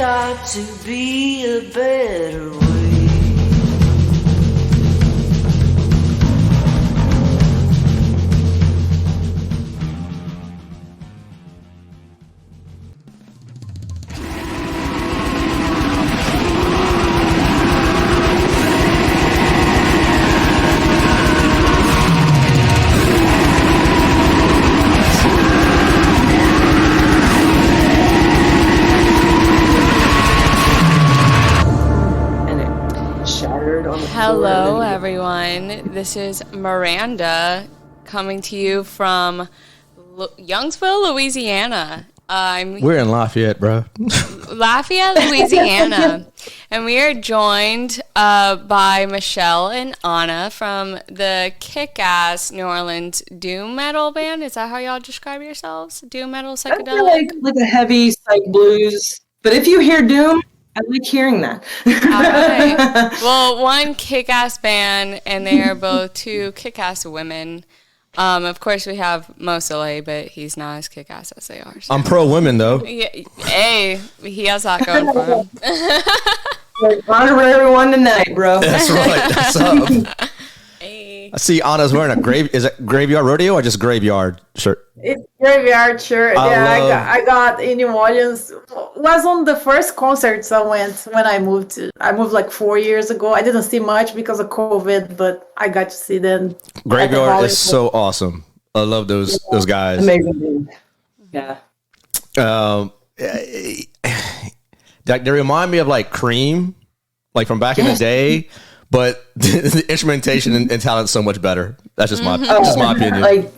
got to be a better way. Hello, everyone. This is Miranda coming to you from Youngsville, Louisiana. We're in Lafayette, bro. Lafayette, Louisiana. And we are joined by Michelle and Anna from the kick-ass New Orleans doom metal band. Is that how y'all describe yourselves? Doom metal, psychedelic? Like a heavy psych blues. But if you hear doom, I like hearing that. All right. Well, one kick-ass band, and they are both two kick-ass women. Of course, we have Moe, but he's not as kick-ass as they are. So. I'm pro-women, though. Yeah, hey, he has that going for him. Honor everyone tonight, bro. That's right. That's up. Hey. I see Anna's wearing is it graveyard rodeo or just graveyard shirt? It's graveyard shirt. I got in New Orleans. Was on the first concerts I went when I moved. I moved like 4 years ago. I didn't see much because of COVID, but I got to see them. Graveyard is so awesome. I love those guys. Amazing. Yeah. They remind me of like Cream, like from back in the day. But the instrumentation and talent's so much better. That's just my opinion. Like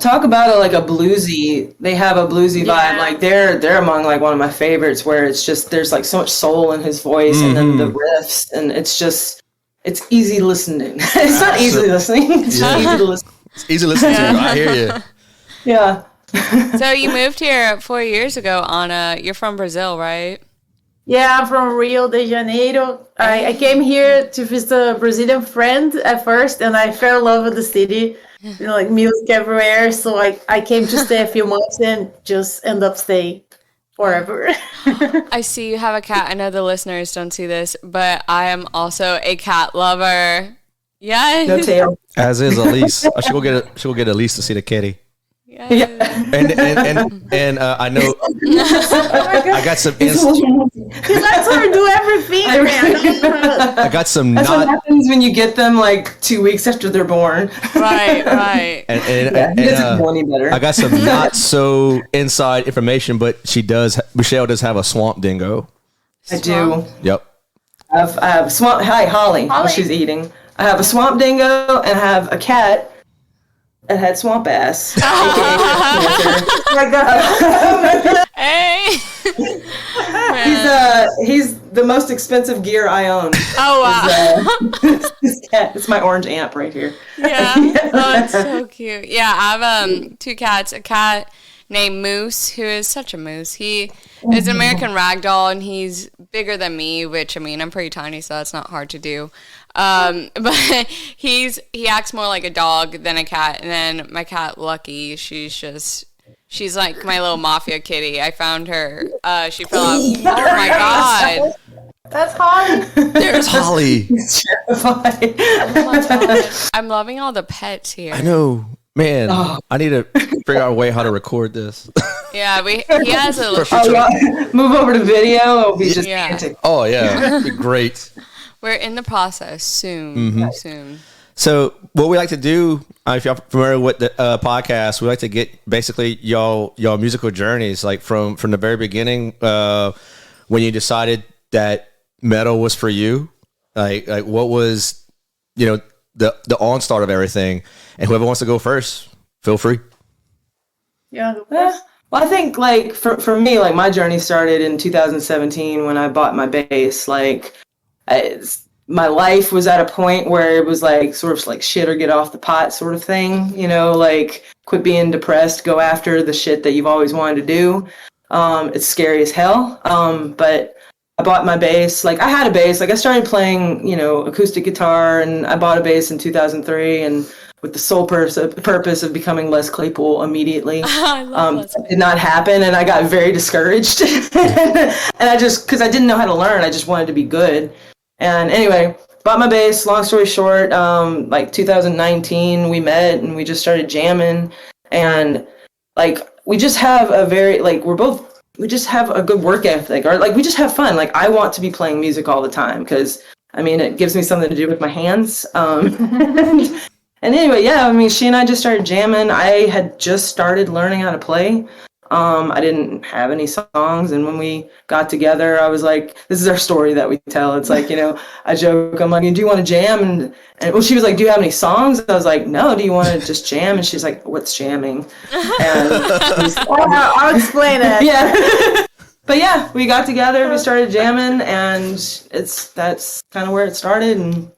talk about like a bluesy. They have a bluesy vibe. Like they're among like one of my favorites. Where it's just there's like so much soul in his voice, and then the riffs, and it's easy listening. It's not easy listening. It's easy to listen. It's easy listening to. I hear you. Yeah. So you moved here 4 years ago, Anna. You're from Brazil, right? Yeah, I'm from Rio de Janeiro. I came here to visit a Brazilian friend at first, and I fell in love with the city. You know, like music everywhere. So I came to stay a few months and just end up staying forever. I see you have a cat. I know the listeners don't see this, but I am also a cat lover. Yeah. No tail. As is Elise. I should go get Elise to see the kitty. Yeah. And I know I got some. He lets her do everything, man. I got some. That's what happens when you get them like 2 weeks after they're born. Right. And he doesn't know any better. I got some not so inside information, but Michelle does have a swamp dingo. I do. Yep. I have swamp. Hi, Holly. Oh, she's eating. I have a swamp dingo and I have a cat that had swamp ass. Hey. He's the most expensive gear I own. Oh wow. This cat. It's my orange amp right here. Yeah. Oh, it's so cute. Yeah, I have two cats. A cat named Moose, who is such a moose. He is an American ragdoll, and he's bigger than me, which, I mean, I'm pretty tiny, so that's not hard to do. But he acts more like a dog than a cat. And then my cat, Lucky, she's like my little mafia kitty. I found her. She fell out. Oh, my God. That's Holly. There's Holly. He's terrified. Oh, my God. I'm loving all the pets here. I know. Man, I need to figure out a way how to record this. Yeah, he has a move over to video. It'll be just antic. Oh, yeah. It'd be great. We're in the process soon. So what we like to do, if y'all familiar with the podcast, we like to get basically y'all musical journeys, like from the very beginning, when you decided that metal was for you, like what was, the onstart of everything, and whoever wants to go first, feel free. Yeah. Well, I think like for me, like my journey started in 2017 when I bought my bass. Like my life was at a point where it was like sort of like shit or get off the pot sort of thing, like quit being depressed, go after the shit that you've always wanted to do. It's scary as hell. But I bought my bass. Like I had a bass. Like I started playing, acoustic guitar, and I bought a bass in 2003 and with the sole purpose of becoming Les Claypool immediately. I love Les It did not happen, and I got very discouraged. And I just, because I didn't know how to learn, I just wanted to be good. And anyway, bought my bass. Long story short, like 2019, we met and we just started jamming. And like we just have a very like we just have a good work ethic, or like we just have fun. Like I want to be playing music all the time because I mean it gives me something to do with my hands. And anyway, yeah, I mean she and I just started jamming. I had just started learning how to play. I didn't have any songs, and when we got together, I was like, this is our story that we tell. It's like, you know, I joke, I'm like, do you want to jam? And well, she was like, do you have any songs? I was like, no, do you want to just jam? And she's like, what's jamming? And I'll explain it. Yeah. But yeah, we got together, we started jamming, and that's kind of where it started, and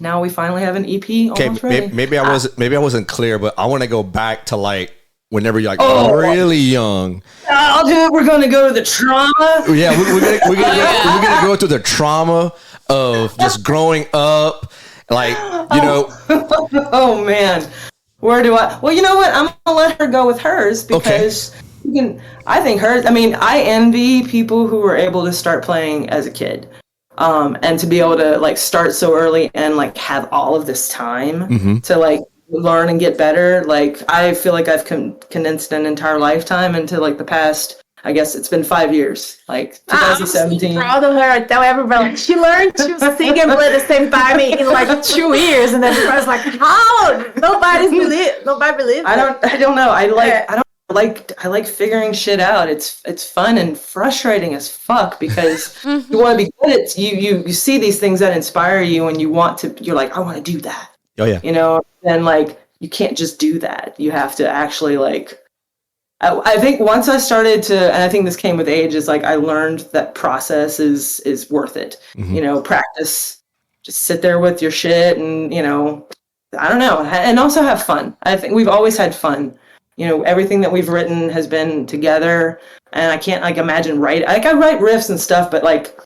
now we finally have an EP almost ready. Maybe I wasn't clear, but I want to go back to like whenever you're like really young. I'll do it. We're going to go to the trauma. Yeah, we're gonna go through the trauma of just growing up, like you know. Oh man, where do I? Well, you know what? I'm gonna let her go with hers because I think hers. I mean, I envy people who were able to start playing as a kid, and to be able to like start so early and like have all of this time to like learn and get better. Like I feel like I've condensed an entire lifetime into like the past, I guess it's been 5 years, like 2017. I'm so proud of her. I tell everybody, like, she learned to sing and play at the same time in like 2 years, and then everybody's like, how? Nobody believes. I don't know. I like figuring shit out. It's fun and frustrating as fuck because you want to be good at you see these things that inspire you and you're like, I want to do that. Oh yeah. You know, and like you can't just do that. You have to actually like I think once I started to, and I think this came with age, is like I learned that process is worth it. You know, practice, just sit there with your shit and, you know, I don't know, and also have fun. I think we've always had fun. You know, everything that we've written has been together, and I can't like imagine I write riffs and stuff, but like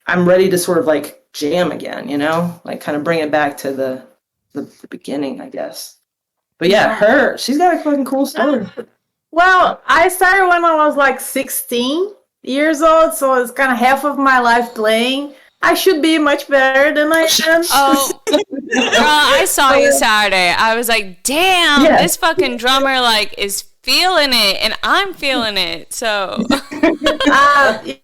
I'm ready to sort of like jam again, you know, like kind of bring it back to the beginning, I guess. But yeah, she's got a fucking cool story. Well, I started when I was like 16 years old, so it's kind of half of my life playing. I should be much better than I am. Oh, girl, I saw you Saturday. I was like, damn, this fucking drummer like is feeling it, and I'm feeling it. So,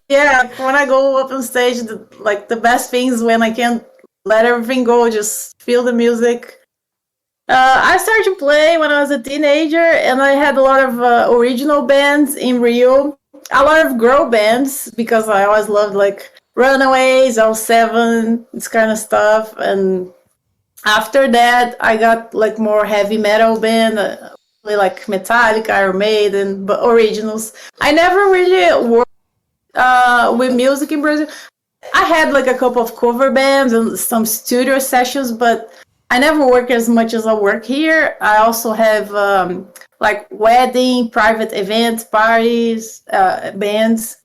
yeah, when I go up on stage, the best thing is when I can let everything go, just feel the music. I started to play when I was a teenager, and I had a lot of original bands in Rio. A lot of girl bands, because I always loved like Runaways, L7, this kind of stuff. And after that, I got like more heavy metal band, like Metallica, Iron Maiden, but originals. I never really worked with music in Brazil. I had like a couple of cover bands and some studio sessions, but I never work as much as I work here. I also have like wedding, private events, parties, bands,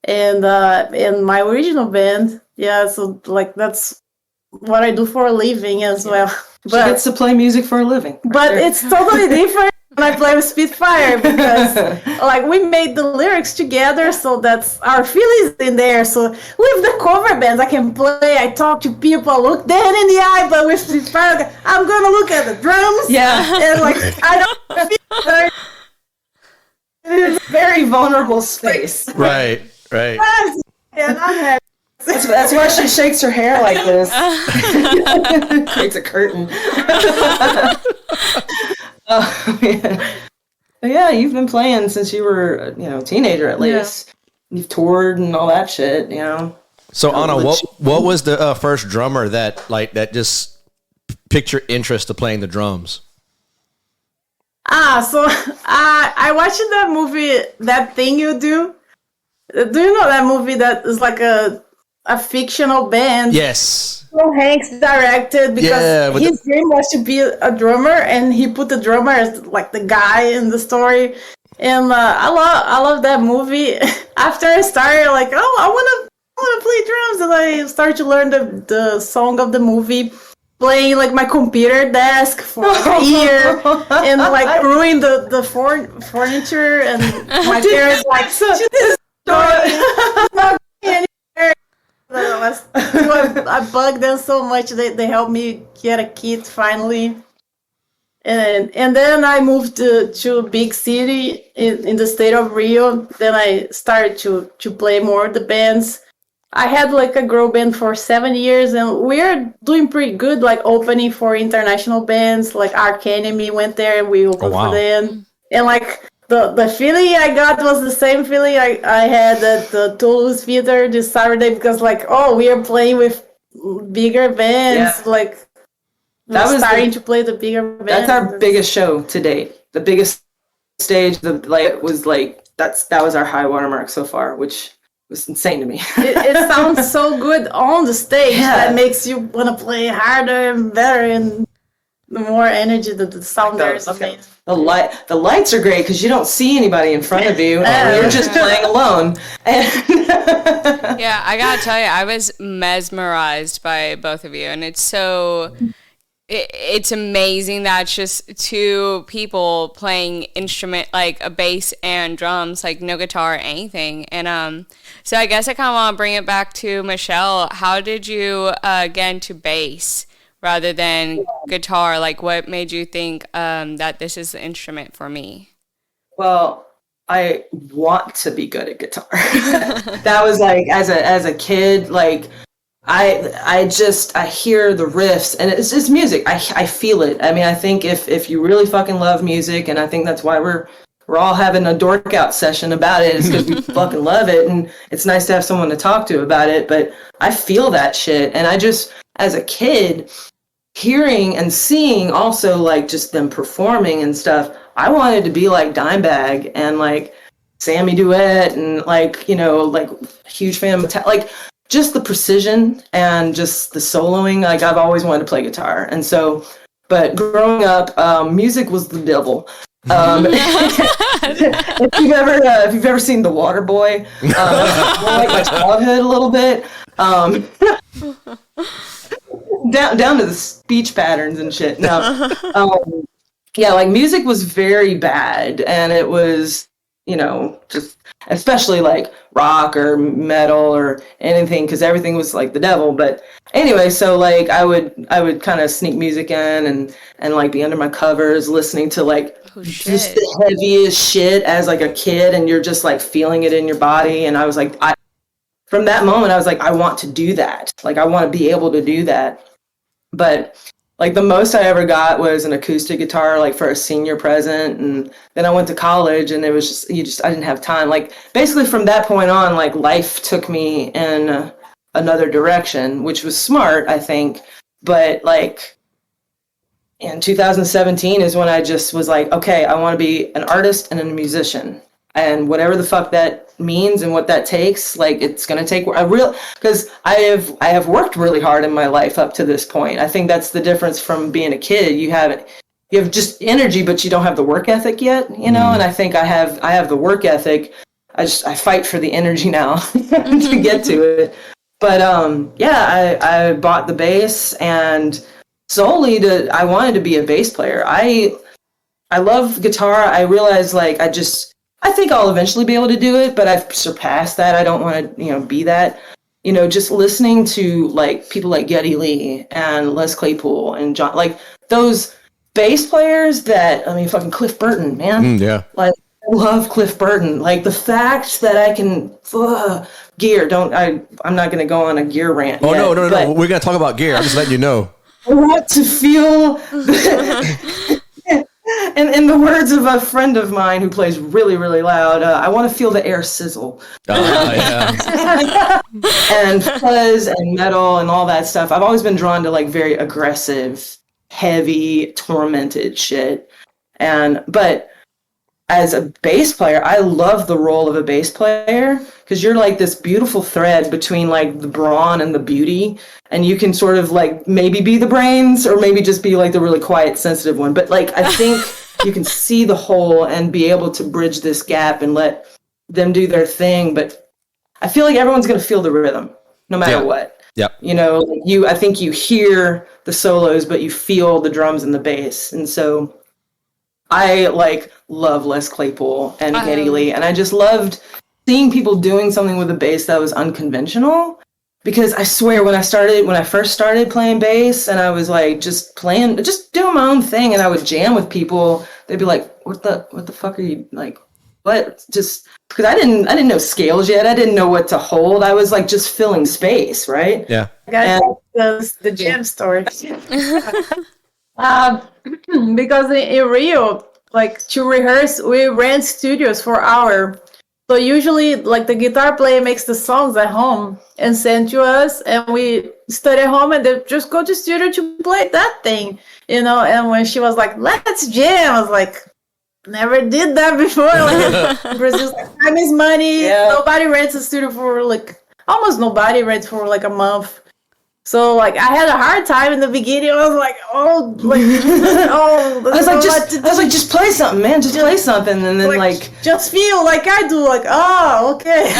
and my original band. Yeah, so like that's what I do for a living as well. She gets to play music for a living. But it's totally different when I play with Spitfire because like we made the lyrics together, so that's our feelings in there. So with the cover bands, I can play, I talk to people, I look dead in the eye, but with Spitfire, I'm gonna look at the drums. Yeah. And like I don't feel it's a very vulnerable space. Right. and I'm happy. That's why she shakes her hair like this. Creates a curtain. Oh, man. Yeah, you've been playing since you were, a teenager at least. Yeah. You've toured and all that shit, So Anna, what was the first drummer that just piqued your interest to playing the drums? So I watched that movie, That Thing You Do. Do you know that movie that is like a fictional band? Yes. Tom Hanks directed because his dream was to be a drummer, and he put the drummer as like the guy in the story. And I love that movie. After I started, like, I want to play drums, and I started to learn the song of the movie. playing like my computer desk for a year and like ruined the furniture, and my parents like I bugged them so much they helped me get a kid finally. And then I moved to a big city in the state of Rio. Then I started to play more the bands. I had like a girl band for 7 years, and we're doing pretty good, like opening for international bands. Like Arch Enemy went there, and we opened for them. And like the feeling I got was the same feeling I had at the Toulouse Theater this Saturday, because like, oh, we are playing with bigger bands. Yeah. Like that was starting to play the bigger bands. That's our biggest show to date. The biggest stage. That was our high watermark so far, which was insane to me. It sounds so good on the stage. That makes you want to play harder and better, and the more energy that the sound there is amazing. The lights are great because you don't see anybody in front of you, and you're just playing alone. Yeah, I gotta tell you, I was mesmerized by both of you, and it's so. It's amazing that it's just two people playing instrument, like a bass and drums, like no guitar or anything. And so I guess I kind of want to bring it back to Michelle. How did you get into bass rather than guitar? Like, what made you think that this is the instrument for me? Well, I want to be good at guitar. That was like, as a kid, like, I hear the riffs, and it's just music. I feel it. I mean, I think if you really fucking love music, and I think that's why we're all having a dork out session about it, is because we fucking love it, and it's nice to have someone to talk to about it. But I feel that shit, and I just, as a kid, hearing and seeing also like just them performing and stuff, I wanted to be like Dimebag and like Sammy Duet, and like, you know, like huge fan of like. Just the precision and just the soloing. Like, I've always wanted to play guitar. And so, but growing up, music was the devil. If you've ever seen The Water Boy, like my childhood a little bit, down to the speech patterns and shit. No, yeah, like music was very bad, and it was, you know, just especially like rock or metal or anything, because everything was like the devil. But anyway, so like I would kind of sneak music in and like be under my covers listening to like just the heaviest shit as like a kid, and you're just like feeling it in your body. And I was like, from that moment I was like, I want to do that. Like, I want to be able to do that. But like the most I ever got was an acoustic guitar, like for a senior present. And then I went to college, and it was just, I didn't have time. Like, basically from that point on, like life took me in another direction, which was smart, I think. But like in 2017 is when I just was like, okay, I want to be an artist and a musician. And whatever the fuck that means and what that takes, like, it's going to take because I have worked really hard in my life up to this point. I think that's the difference from being a kid. You have just energy, but you don't have the work ethic yet, you know? And I think I have the work ethic. I fight for the energy now to get to it. But yeah, I bought the bass, and solely I wanted to be a bass player. I love guitar. I realized like I think I'll eventually be able to do it, but I've surpassed that. I don't want to, you know, be that. You know, just listening to like people like Geddy Lee and Les Claypool and John, like those bass players that, I mean, fucking Cliff Burton, man. Yeah. Like, I love Cliff Burton. Like, the fact that I can gear. I'm not going to go on a gear rant. Oh, yet, no. We're going to talk about gear. I'm just letting you know. I want to feel. In the words of a friend of mine who plays really, really loud, I want to feel the air sizzle. Yeah. And fuzz and metal and all that stuff. I've always been drawn to like very aggressive, heavy, tormented shit. But as a bass player, I love the role of a bass player, because you're like this beautiful thread between like the brawn and the beauty, and you can sort of like maybe be the brains or maybe just be like the really quiet, sensitive one. But like, I think you can see the whole and be able to bridge this gap and let them do their thing. But I feel like everyone's going to feel the rhythm no matter what. Yep. You know, I think you hear the solos, but you feel the drums and the bass. And so I like love Les Claypool and Geddy Lee. And I just loved seeing people doing something with a bass that was unconventional. Because I swear when I first started playing bass and I was like just doing my own thing, and I would jam with people, they'd be like, what the fuck are you like? What? Just because I didn't know scales yet. I didn't know what to hold. I was like just filling space, right? Yeah. The jam story. Because in Rio, like to rehearse, we rent studios for hour. So usually, like the guitar player makes the songs at home and send to us, and we study at home, and they just go to studio to play that thing, you know. And when she was like, "Let's jam," I was like, "Never did that before." Like, Brazil's like, time is money. Yeah. Nobody rents a studio for almost nobody rents for like a month. So like I had a hard time in the beginning. I was like, oh, I was like, just play something, man. Just play something, and then like just feel like I do. Like, oh, okay.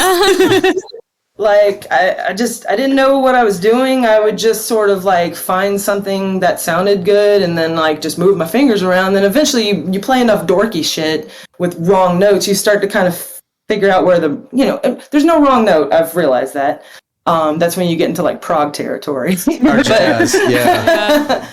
Like I didn't know what I was doing. I would just sort of like find something that sounded good, and then like just move my fingers around. Then eventually, you play enough dorky shit with wrong notes, you start to kind of figure out where there's no wrong note. I've realized that. That's when you get into like prog territory. Or jazz, yeah.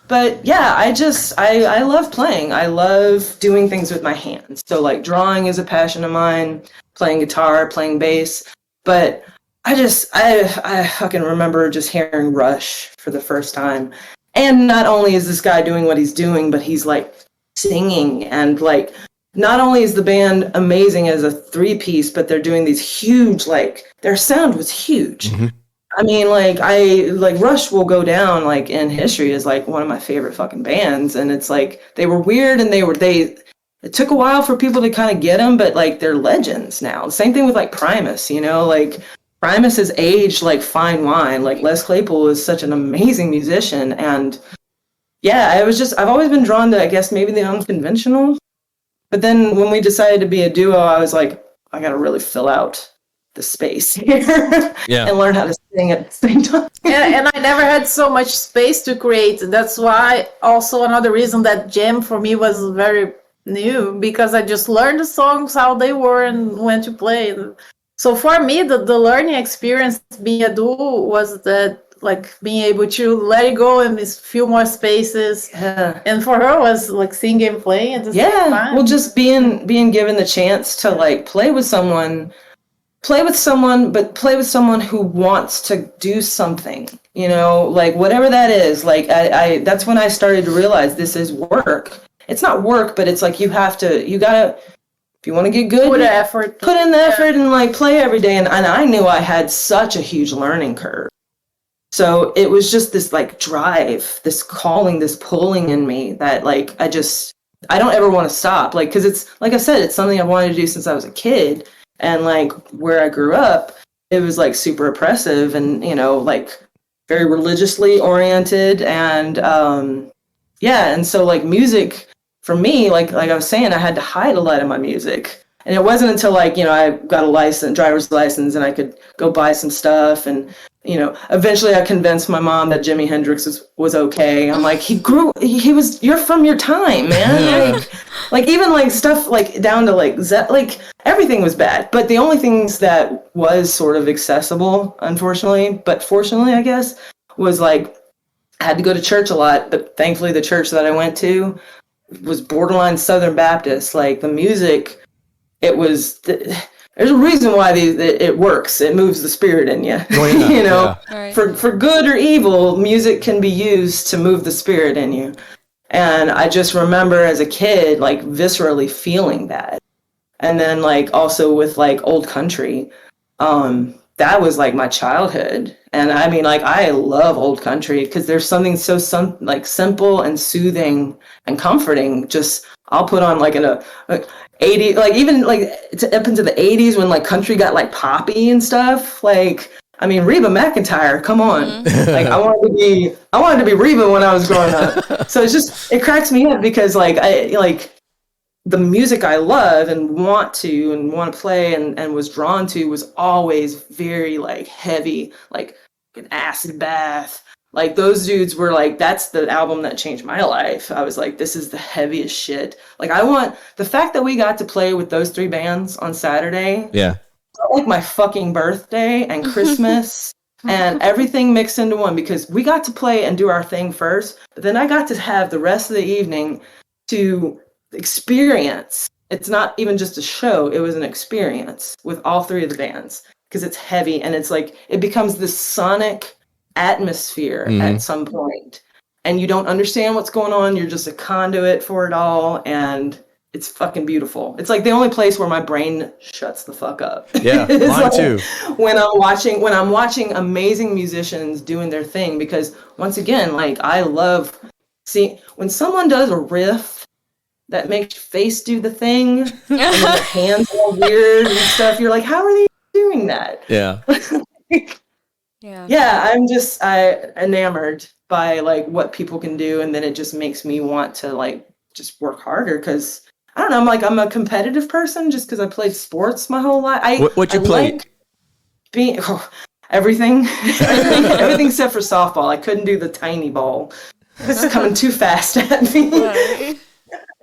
But yeah, I love playing. I love doing things with my hands. So like drawing is a passion of mine, playing guitar, playing bass. But I fucking remember just hearing Rush for the first time. And not only is this guy doing what he's doing, but he's like singing, and like not only is the band amazing as a 3-piece, but they're doing these huge, like, their sound was huge. Mm-hmm. I mean, like Rush will go down, like, in history as, like, one of my favorite fucking bands. And it's, like, they were weird, and it took a while for people to kind of get them, but, like, they're legends now. Same thing with, like, Primus, you know? Like, Primus has aged like fine wine. Like, Les Claypool is such an amazing musician. And, yeah, I've always been drawn to, I guess, maybe the unconventional. But then when we decided to be a duo, I was like, I got to really fill out the space here and learn how to sing at the same time. And I never had so much space to create. That's why also another reason that jam for me was very new, because I just learned the songs how they were and when to play. So for me, the learning experience being a duo was that, like, being able to let it go and feel more spaces. Yeah. And for her was like singing and playing at the same time. Well, just being given the chance to like play with someone, but play with someone who wants to do something, you know, like whatever that is. Like I that's when I started to realize this is work. It's not work, but it's like you gotta, if you want to get good, put in the effort and like play every day. And I knew I had such a huge learning curve. So it was just this like drive, this calling, this pulling in me that like, I don't ever want to stop. Like, cause it's, like I said, it's something I wanted to do since I was a kid. And like where I grew up, it was like super oppressive and, you know, like very religiously oriented. And, and so like music for me, like I was saying, I had to hide a lot of my music. And it wasn't until like, you know, I got a driver's license and I could go buy some stuff. And, you know, eventually I convinced my mom that Jimi Hendrix was okay. I'm like, you're from your time, man. like even like stuff like down to like, everything was bad. But the only things that was sort of accessible, unfortunately, but fortunately, I guess, was like, I had to go to church a lot. But thankfully the church that I went to was borderline Southern Baptist. Like the music, there's a reason why it works. It moves the spirit in you. Oh, yeah. You know, yeah. For good or evil, music can be used to move the spirit in you. And I just remember as a kid, like viscerally feeling that. And then like also with like old country, that was like my childhood. And I mean, like I love old country because there's something so simple and soothing and comforting. Just I'll put on like 80, like even like up into the 80s when like country got like poppy and stuff. Like I mean Reba McEntire, come on. Mm-hmm. Like I wanted to be Reba when I was growing up. So it cracks me up because like I like the music I love and want to play and was drawn to was always very like heavy, like fucking Acid Bath. Like those dudes were like, that's the album that changed my life. I was like, this is the heaviest shit. Like the fact that we got to play with those 3 bands on Saturday. Yeah. Felt like my fucking birthday and Christmas and everything mixed into one, because we got to play and do our thing first, but then I got to have the rest of the evening to experience. It's not even just a show. It was an experience with all 3 of the bands, because it's heavy and it's like, it becomes this sonic atmosphere at some point, and you don't understand what's going on. You're just a conduit for it all, and it's fucking beautiful. It's like the only place where my brain shuts the fuck up. Yeah, mine like too. When I'm watching amazing musicians doing their thing, because once again, like I love seeing when someone does a riff that makes your face do the thing, and then their hands are all weird and stuff. You're like, how are they doing that? Yeah. Yeah, I enamored by like what people can do, and then it just makes me want to like just work harder, because I don't know, I'm a competitive person just because I played sports my whole life. What you played? Like being everything, everything except for softball. I couldn't do the tiny ball. It's coming too fast at me.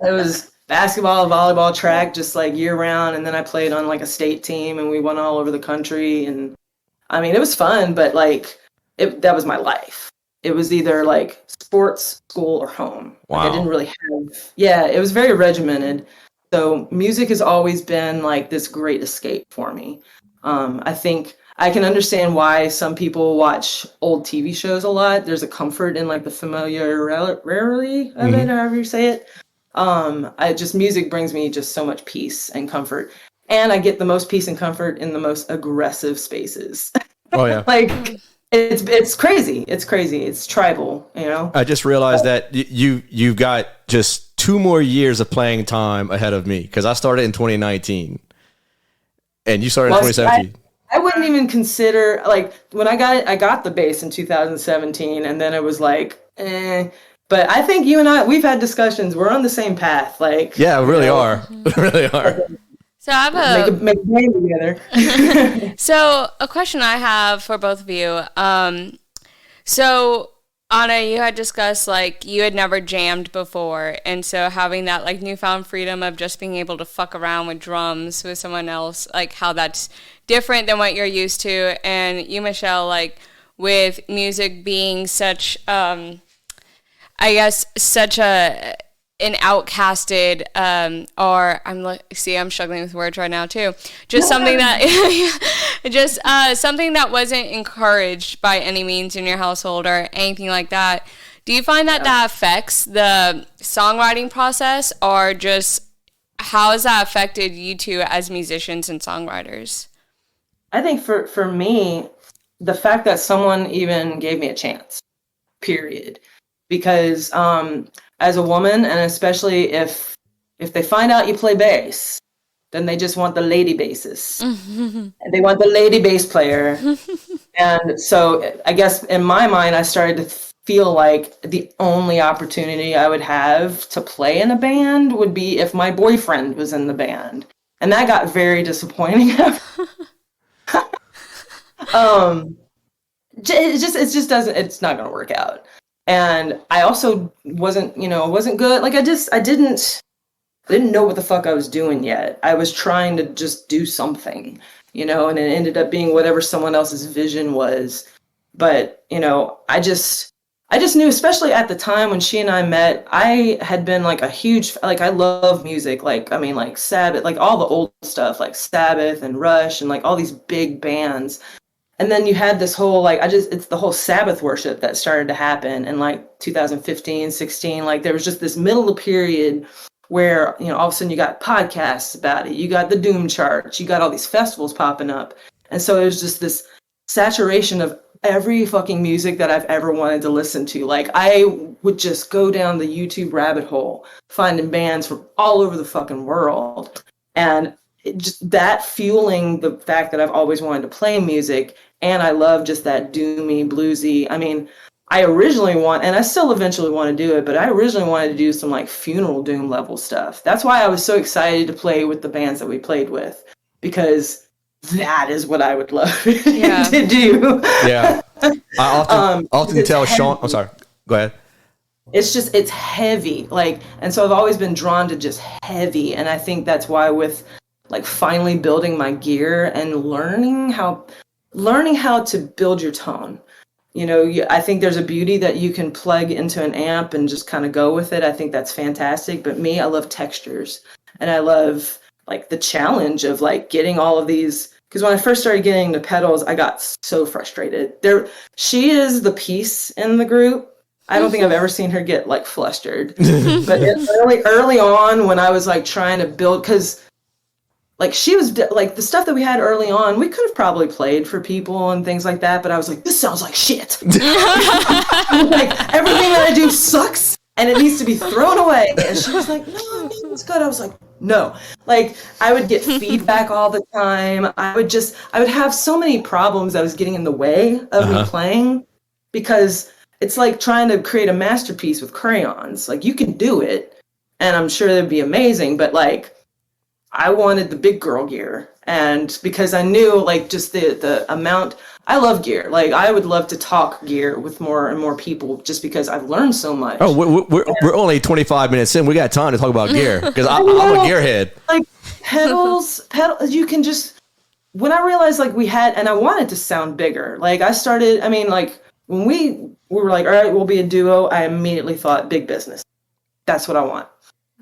It was basketball, volleyball, track, just like year round, and then I played on like a state team, and we went all over the country, and I mean, it was fun, but like that was my life. It was either like sports, school, or home. Wow. Like I didn't really have, it was very regimented. So music has always been like this great escape for me. I think I can understand why some people watch old TV shows a lot. There's a comfort in like the familiarity of it, however you say it. Music brings me just so much peace and comfort. And I get the most peace and comfort in the most aggressive spaces. Oh yeah. Like it's crazy. It's crazy. It's tribal, you know? I just realized that you've got just 2 more years of playing time ahead of me, because I started in 2019 and you started in 2017. I wouldn't even consider, like, when I got the bass in 2017, and then it was like, But I think you and I, we've had discussions. We're on the same path. Like, yeah, we really are. We really are. So I have make a game together. So a question I have for both of you. So Anna, you had discussed like you had never jammed before, and so having that like newfound freedom of just being able to fuck around with drums with someone else, like how that's different than what you're used to. And you, Michelle, like with music being such, I guess, such an outcasted, or I'm struggling with words right now too. Just something that, something that wasn't encouraged by any means in your household or anything like that. Do you find that that affects the songwriting process, or just how has that affected you two as musicians and songwriters? I think for me, the fact that someone even gave me a chance, period. Because as a woman, and especially if they find out you play bass, then they just want the lady bassist. And they want the lady bass player. And so I guess in my mind, I started to feel like the only opportunity I would have to play in a band would be if my boyfriend was in the band. And that got very disappointing. It's not going to work out. And I also wasn't good. Like I didn't know what the fuck I was doing yet. I was trying to just do something, and it ended up being whatever someone else's vision was. But, I just knew, especially at the time when she and I met, I had been like a huge, like I love music. Like Sabbath, like all the old stuff, like Sabbath and Rush and like all these big bands. And then you had this whole, it's the whole Sabbath worship that started to happen in like 2015, 16. Like there was just this middle period where, all of a sudden you got podcasts about it. You got the Doom charts. You got all these festivals popping up. And so it was just this saturation of every fucking music that I've ever wanted to listen to. Like I would just go down the YouTube rabbit hole, finding bands from all over the fucking world. And just that fueling the fact that I've always wanted to play music. And I love just that doomy, bluesy. I mean, I originally and I still eventually want to do it, but I originally wanted to do some like funeral doom level stuff. That's why I was so excited to play with the bands that we played with, because that is what I would love to do. Yeah. I often it's tell Sean. heavy. I'm sorry. Go ahead. It's heavy, like, and so I've always been drawn to just heavy, and I think that's why with like finally building my gear and learning how to build your tone. I think there's a beauty that you can plug into an amp and just kind of go with it. I think that's fantastic. But me, I love textures, and I love like the challenge of like getting all of these. Because when I first started getting into pedals, I got so frustrated. She is the piece in the group. I don't think I've ever seen her get like flustered. But early on, when I was like trying to build, because like she was like the stuff that we had early on, we could have probably played for people and things like that. But I was like, this sounds like shit. Like everything that I do sucks and it needs to be thrown away. And she was like, no, it's good. I was like, no. Like I would get feedback all the time. I would have so many problems that was getting in the way of me playing, because it's like trying to create a masterpiece with crayons. Like you can do it and I'm sure it'd be amazing, but like I wanted the big girl gear. And because I knew like just the amount, I love gear. Like I would love to talk gear with more and more people just because I've learned so much. Oh, we're only 25 minutes in. We got time to talk about gear because I'm a gearhead. Like pedals, you can just, when I realized like we had, and I wanted to sound bigger. Like when we were like, all right, we'll be a duo, I immediately thought big business. That's what I want.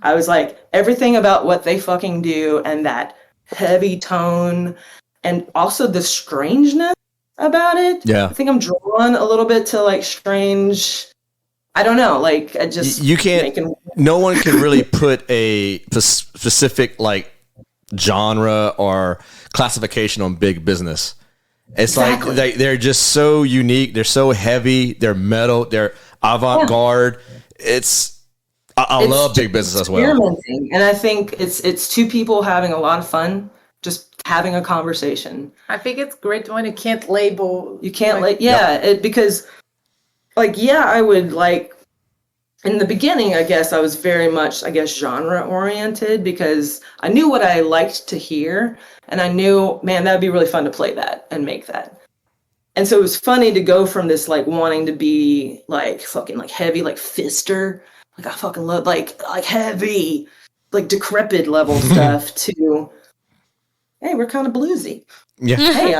I was like, everything about what they fucking do and that heavy tone and also the strangeness about it. Yeah. I think I'm drawn a little bit to like strange. I don't know. Like I just, you can't, no one can really put a specific like genre or classification on big business. It's exactly. Like they're just so unique. They're so heavy. They're metal. They're avant-garde. Yeah. I love big business as well. And I think it's two people having a lot of fun, just having a conversation. I think it's great when you can't label. You can't because like, I would like, in the beginning, I guess I was very much, genre oriented because I knew what I liked to hear. And I knew, man, that'd be really fun to play that and make that. And so it was funny to go from this, like wanting to be like fucking like heavy, like fister. Like I fucking love like heavy, like decrepit level stuff to, hey, we're kind of bluesy. Yeah. Hey,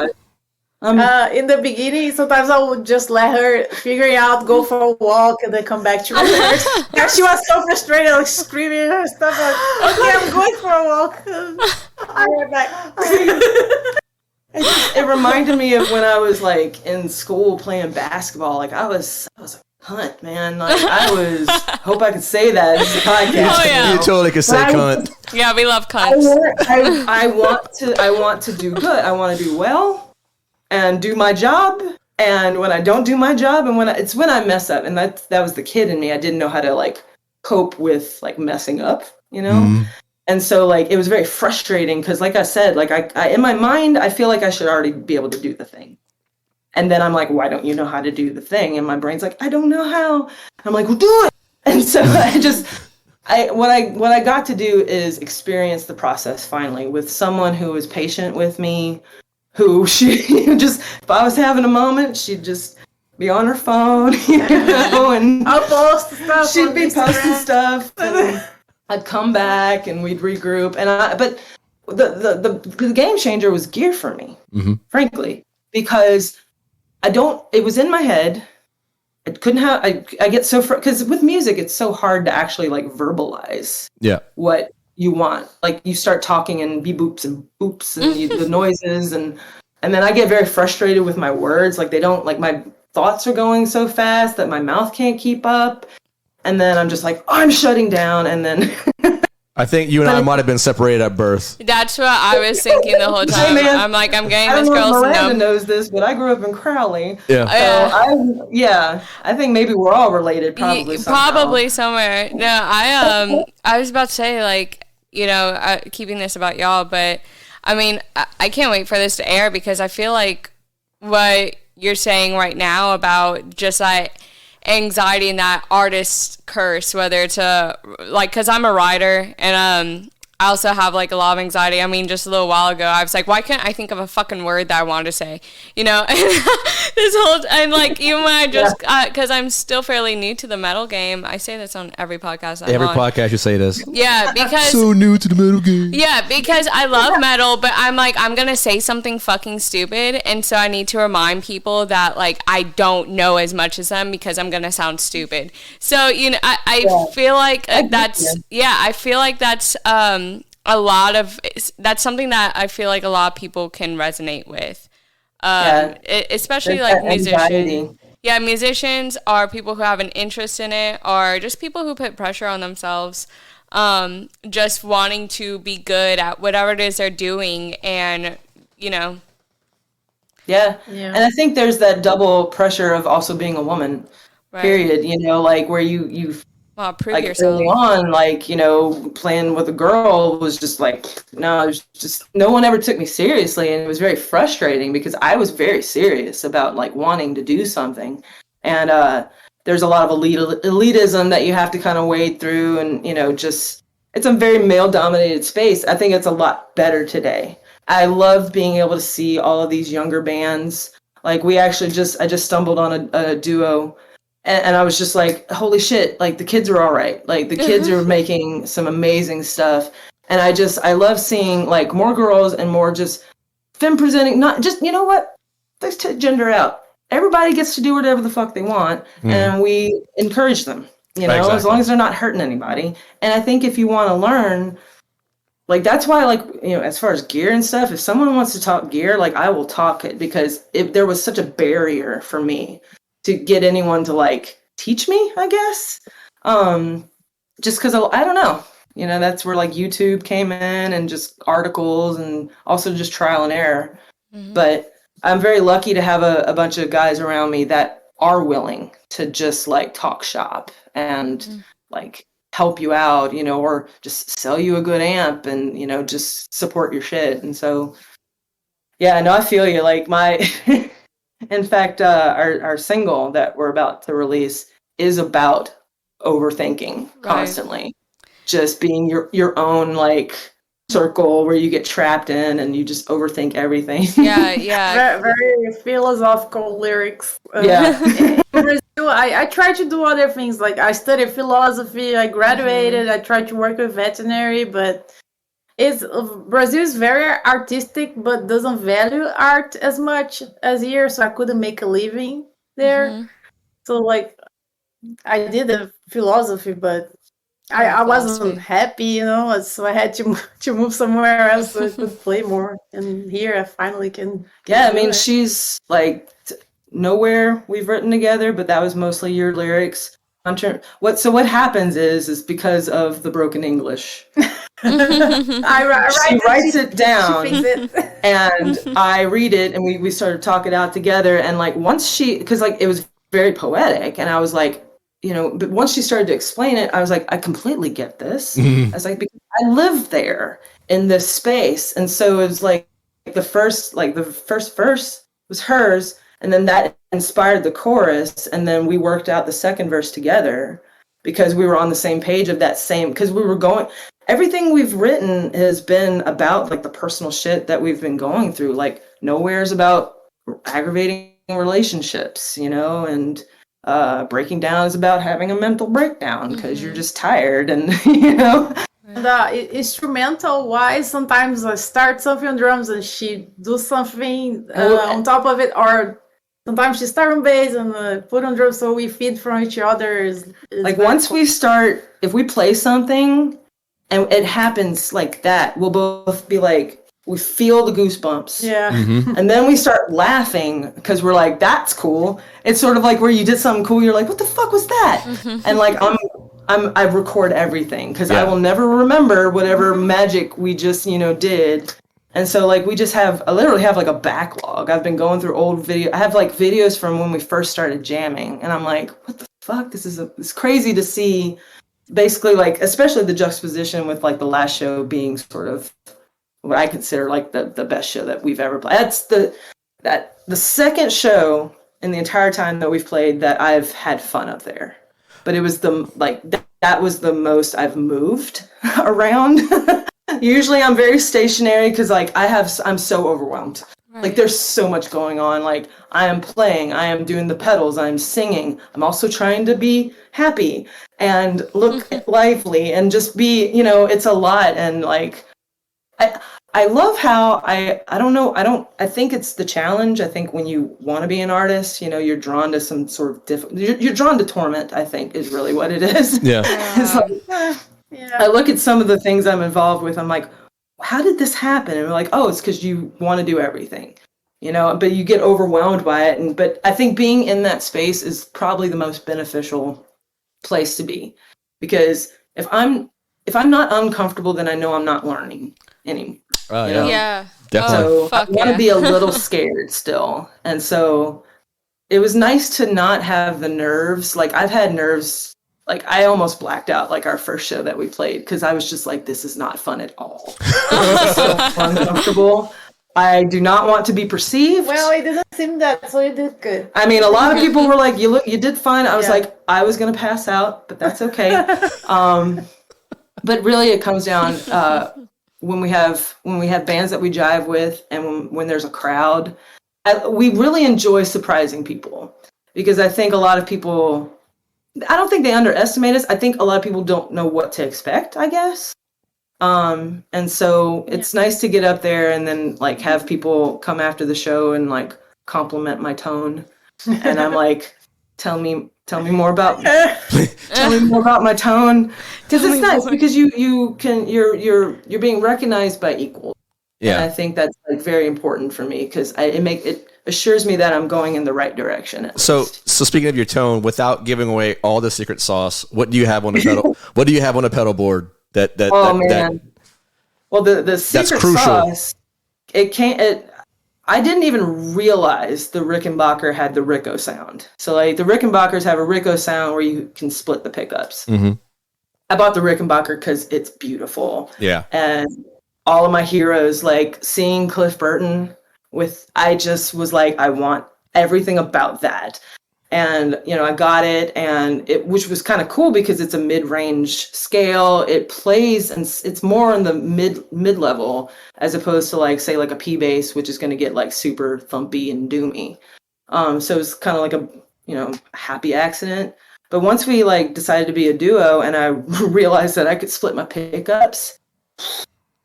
in the beginning, sometimes I would just let her figure it out, go for a walk, and then come back to rehearse. Yeah, she was so frustrated, like screaming her stuff. Like, okay, I'm going for a walk. I went back. It reminded me of when I was like in school playing basketball. Like I was a cunt, man. Like I was. Hope I could say that. It's a podcast. Oh, yeah. You totally could say cunt. Yeah, we love cunts. I want to do good. I want to do well and do my job. And when I don't do my job, and when I mess up, and that was the kid in me. I didn't know how to like cope with like messing up, you know. Mm-hmm. And so like it was very frustrating because, like I said, like I in my mind I feel like I should already be able to do the thing. And then I'm like, why don't you know how to do the thing? And my brain's like, I don't know how. I'm like, well, do it. And so what I got to do is experience the process finally with someone who was patient with me, who she just, if I was having a moment, she'd just be on her phone, you know, and I'll post stuff. She'd be posting stuff, and I'd come back and we'd regroup. But the game changer was gear for me, frankly, because it was in my head. I couldn't have, I get so, because with music, it's so hard to actually like verbalize what you want. Like you start talking and beep boops and boops and the noises. And then I get very frustrated with my words. Like my thoughts are going so fast that my mouth can't keep up. And then I'm just like, I'm shutting down. And then I think you and I might have been separated at birth. That's what I was thinking the whole time. Hey, man, I'm like, I'm getting this girl's number. Miranda knows this, but I grew up in Crowley. Yeah. So I think maybe we're all related, probably. Probably somewhere. No, I was about to say, like, you know, keeping this about y'all, but I mean, I can't wait for this to air because I feel like what you're saying right now about just like anxiety and that artist curse, whether it's because I'm a writer and I also have like a lot of anxiety. I mean, just a little while ago, I was like, why can't I think of a fucking word that I wanted to say? You know, this whole and like even when I just because I'm still fairly new to the metal game. I say this on every podcast. Every podcast you say this. Yeah, because so new to the metal game. Yeah, because I love metal, but I'm like I'm gonna say something fucking stupid, and so I need to remind people that like I don't know as much as them because I'm gonna sound stupid. So you know, I feel like I feel like that's a lot of that's something that I feel like a lot of people can resonate with, especially like musicians. Yeah, musicians are people who have an interest in it, or just people who put pressure on themselves, just wanting to be good at whatever it is they're doing, and you know. Yeah. And I think there's that double pressure of also being a woman. Right. Period. You know, like where you prove like yourself. Early on, like, you know, playing with a girl was just like, no, it was just, no one ever took me seriously. And it was very frustrating because I was very serious about like wanting to do something. And there's a lot of elitism that you have to kind of wade through. And, you know, just, it's a very male dominated space. I think it's a lot better today. I love being able to see all of these younger bands. Like I just stumbled on a duo. And I was just like, holy shit, like the kids are all right. Like the kids are making some amazing stuff. And I love seeing like more girls and more just femme presenting, not just, you know what? Let's gender out. Everybody gets to do whatever the fuck they want. And we encourage them, you know, as long as they're not hurting anybody. And I think if you want to learn, like, that's why, like, you know, as far as gear and stuff, if someone wants to talk gear, like I will talk it because there was such a barrier for me to get anyone to like teach me, I guess. Just because I don't know, you know, that's where like YouTube came in and just articles and also just trial and error. But I'm very lucky to have a bunch of guys around me that are willing to just like talk shop and like help you out, you know, or just sell you a good amp and, you know, just support your shit. And so, yeah, no, I feel you. Like in fact, our single that we're about to release is about overthinking constantly, just being your own like circle where you get trapped in and you just overthink everything. Yeah. Very philosophical lyrics. In Brazil, I try to do other things. Like I studied philosophy. I graduated. I tried to work with veterinary, but Brazil is very artistic, but doesn't value art as much as here. So I couldn't make a living there. So like, I did the philosophy, but I wasn't happy, you know. So I had to move somewhere else so I could play more. And here I finally can. Yeah, I mean, she's like Nowhere we've written together, but that was mostly your lyrics. What happens is because of the broken English. She writes it down and I read it and we started talking it out together. And like once because like it was very poetic and I was like, you know, but once she started to explain it, I was like, I completely get this. I was like, because I live there in this space. And so it was like the first verse was hers. And then that inspired the chorus. And then we worked out the second verse together because we were on the same page of that same, because we were going, everything we've written has been about like the personal shit that we've been going through. Like Nowhere's about aggravating relationships, you know, and Breaking Down is about having a mental breakdown because you're just tired and, you know. The instrumental wise, sometimes I start something on drums and she do something on top of it, or sometimes she start on bass and put on drums, so we feed from each other. Like once we start, if we play something and it happens like that, we'll both be like, we feel the goosebumps. Yeah. And then we start laughing because we're like, that's cool. It's sort of like where you did something cool. You're like, what the fuck was that? And like, I record everything because I will never remember whatever magic we just, you know, did. And so like, I literally have like a backlog. I've been going through old video. I have like videos from when we first started jamming and I'm like, what the fuck? It's crazy to see basically like, especially the juxtaposition with like the last show being sort of what I consider like the best show that we've ever played. That's the second show in the entire time that we've played that I've had fun up there. But it was that was the most I've moved around. Usually I'm very stationary because like I'm so overwhelmed. Like there's so much going on. Like I am playing, I am doing the pedals, I'm singing. I'm also trying to be happy and look lively and just be, it's a lot. And like I love how I don't know, I think it's the challenge. I think when you want to be an artist, you're drawn to some sort of you're drawn to torment, I think is really what it is. Yeah. It's like, I look at some of the things I'm involved with, I'm like, how did this happen? And we're like, oh, it's because you want to do everything, but you get overwhelmed by it. But I think being in that space is probably the most beneficial place to be, because if I'm not uncomfortable, then I know I'm not learning anymore. Yeah. Definitely. So I want to be a little scared still. And so it was nice to not have the nerves. Like I've had nerves. Like I almost blacked out like our first show that we played because I was just like, this is not fun at all. So uncomfortable. I do not want to be perceived. Well, it didn't seem that, so you did good. I mean, a lot of people were like, you did fine. I was like, I was gonna pass out, but that's okay. But really it comes down when we have bands that we jive with and when there's a crowd. We really enjoy surprising people because I think a lot of people, I don't think they underestimate us. I think a lot of people don't know what to expect, I guess. And so it's nice to get up there and then like have people come after the show and like compliment my tone. And I'm like, tell me more about my tone. Because it's nice because you're being recognized by equals. Yeah. And I think that's like very important for me because it assures me that I'm going in the right direction. So speaking of your tone, without giving away all the secret sauce, what do you have on the pedal? What do you have on the pedal board? Well, the secret sauce. I didn't even realize the Rickenbacker had the Ricco sound. So like the Rickenbackers have a Ricco sound where you can split the pickups. Mm-hmm. I bought the Rickenbacker because it's beautiful. Yeah, and all of my heroes, like seeing Cliff Burton I just was like, I want everything about that. And, I got it which was kind of cool because it's a mid-range scale. It plays and it's more in the mid-level as opposed to like, say like a P bass, which is going to get like super thumpy and doomy. So it's kind of like a, happy accident. But once we like decided to be a duo and I realized that I could split my pickups,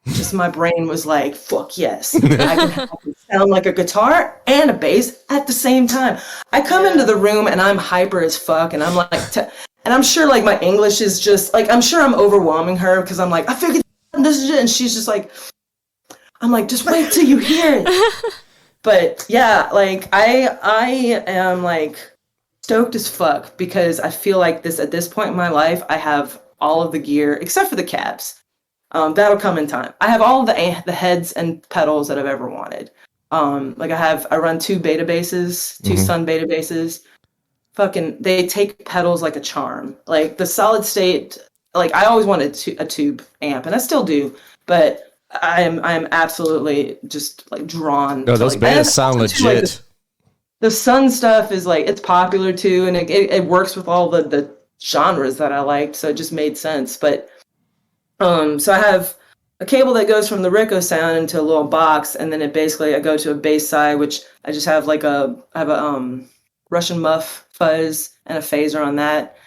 just my brain was like, fuck yes. I can sound like a guitar and a bass at the same time. I come into the room and I'm hyper as fuck and I'm like, and I'm sure like my English is just like, I'm sure I'm overwhelming her because I'm like, I figured this is it. And she's just like, I'm like, just wait till you hear it. But yeah, like I am like stoked as fuck because I feel like at this point in my life, I have all of the gear except for the cabs. That'll come in time. I have all the heads and pedals that I've ever wanted. Like I run 2 beta basses, 2 Sun beta basses. They take pedals like a charm. Like the solid state, like I always wanted a tube amp, and I still do. But I am absolutely just like drawn. No, those bands sound legit. Like, the Sun stuff is like it's popular too, and it works with all the genres that I liked, so it just made sense. But so I have a cable that goes from the Ricco sound into a little box, and then I go to a bass side, which I just have like a Russian muff fuzz and a phaser on that,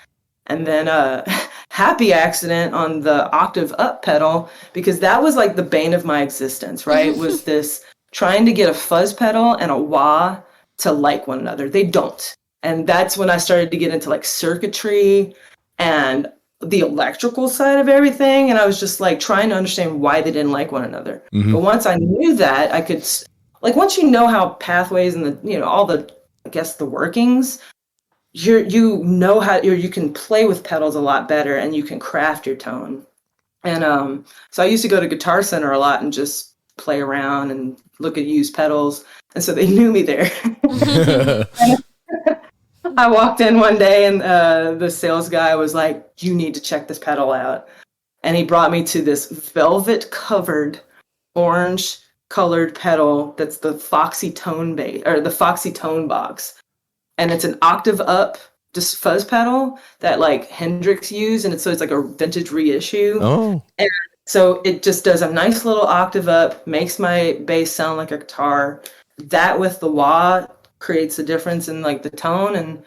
and then a happy accident on the octave up pedal because that was like the bane of my existence, right? Was this trying to get a fuzz pedal and a wah to like one another. They don't, and that's when I started to get into like circuitry and the electrical side of everything, and I was just like trying to understand why they didn't like one another. But once I knew that, I could once you know how pathways and the all the I guess the workings, you know how you can play with pedals a lot better and you can craft your tone. And so I used to go to Guitar Center a lot and just play around and look at used pedals, and so they knew me there. I walked in one day and the sales guy was like, you need to check this pedal out. And he brought me to this velvet covered orange colored pedal that's the Foxy Tone the Foxy Tone box. And it's an octave up just fuzz pedal that like Hendrix used, and it's like a vintage reissue. Oh. And So it just does a nice little octave up, makes my bass sound like a guitar. That with the wah creates a difference in like the tone. And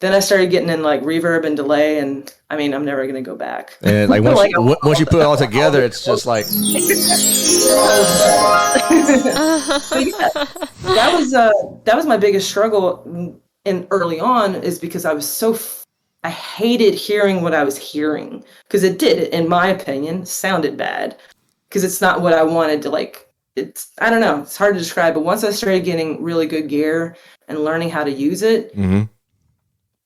then I started getting in like reverb and delay, and I mean, I'm never going to go back. And like once, once you put it all together, it's just like. That was my biggest struggle in early on, is because I was I hated hearing what I was hearing, because it did, in my opinion, sounded bad, because it's not what I wanted to like. I don't know, it's hard to describe, but once I started getting really good gear and learning how to use it,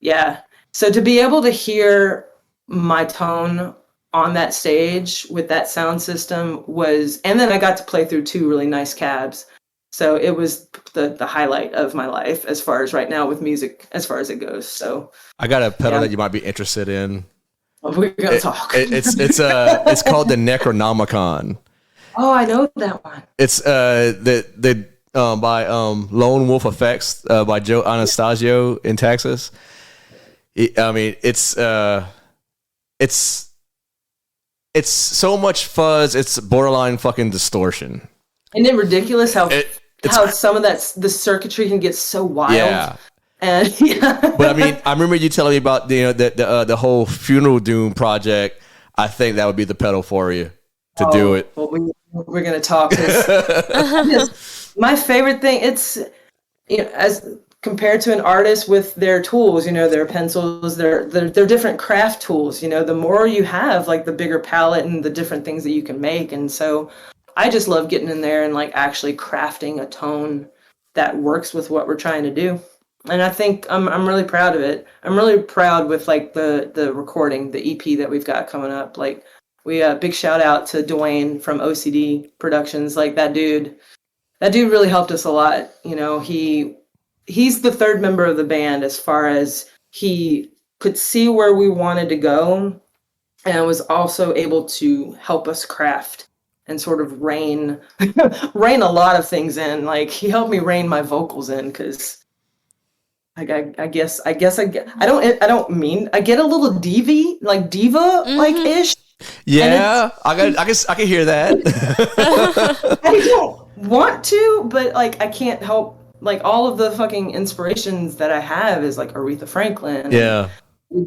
yeah. So to be able to hear my tone on that stage with that sound system and then I got to play through 2 really nice cabs. So it was the highlight of my life as far as right now with music, as far as it goes. So I got a pedal that you might be interested in. We're gonna talk. It's called the Necronomicon. Oh, I know that one. It's by Lone Wolf Effects by Joe Anastasio in Texas. I mean, it's so much fuzz. It's borderline fucking distortion. Isn't it ridiculous how some of the circuitry can get so wild? Yeah. And But I mean, I remember you telling me about the whole Funeral Doom project. I think that would be the pedal for you to do it. Well, we're gonna talk. My favorite thing, it's as compared to an artist with their tools, their pencils, their different craft tools. The more you have, like the bigger palette and the different things that you can make, and so. I just love getting in there and like actually crafting a tone that works with what we're trying to do. And I think I'm really proud of it. I'm really proud with like the recording, the EP that we've got coming up. Like we big shout out to Dwayne from OCD Productions. Like that dude really helped us a lot. He's the third member of the band, as far as he could see where we wanted to go and was also able to help us craft and sort of rein a lot of things in. Like he helped me rein my vocals in, because I get a little diva like ish. Yeah, I can hear that. I don't want to, but like I can't help. Like all of the fucking inspirations that I have is like Aretha Franklin,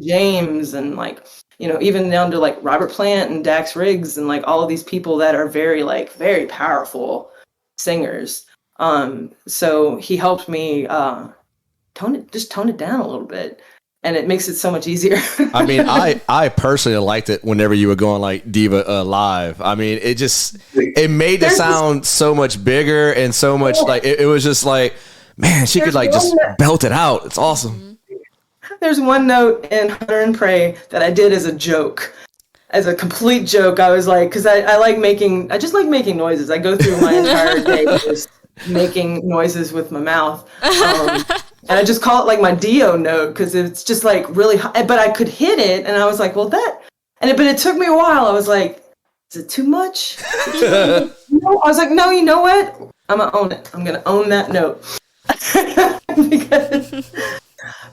James, and like. Even down to like Robert Plant and Dax Riggs and like all of these people that are very powerful singers. So he helped me tone it down a little bit, and it makes it so much easier. I mean, I personally liked it whenever you were going like Diva live. I mean, it made the sound so much bigger and so much like it was just like, man, she could like just belt it out. It's awesome. There's one note in Hunter and Prey that I did as a joke, as a complete joke. I was like, because I just like making noises. I go through my entire day just making noises with my mouth. And I just call it like my Dio note, because it's just like really high, but I could hit it. And I was like, well, but it took me a while. I was like, is it too much? No, I was like, no, you know what? I'm going to own it. I'm going to own that note.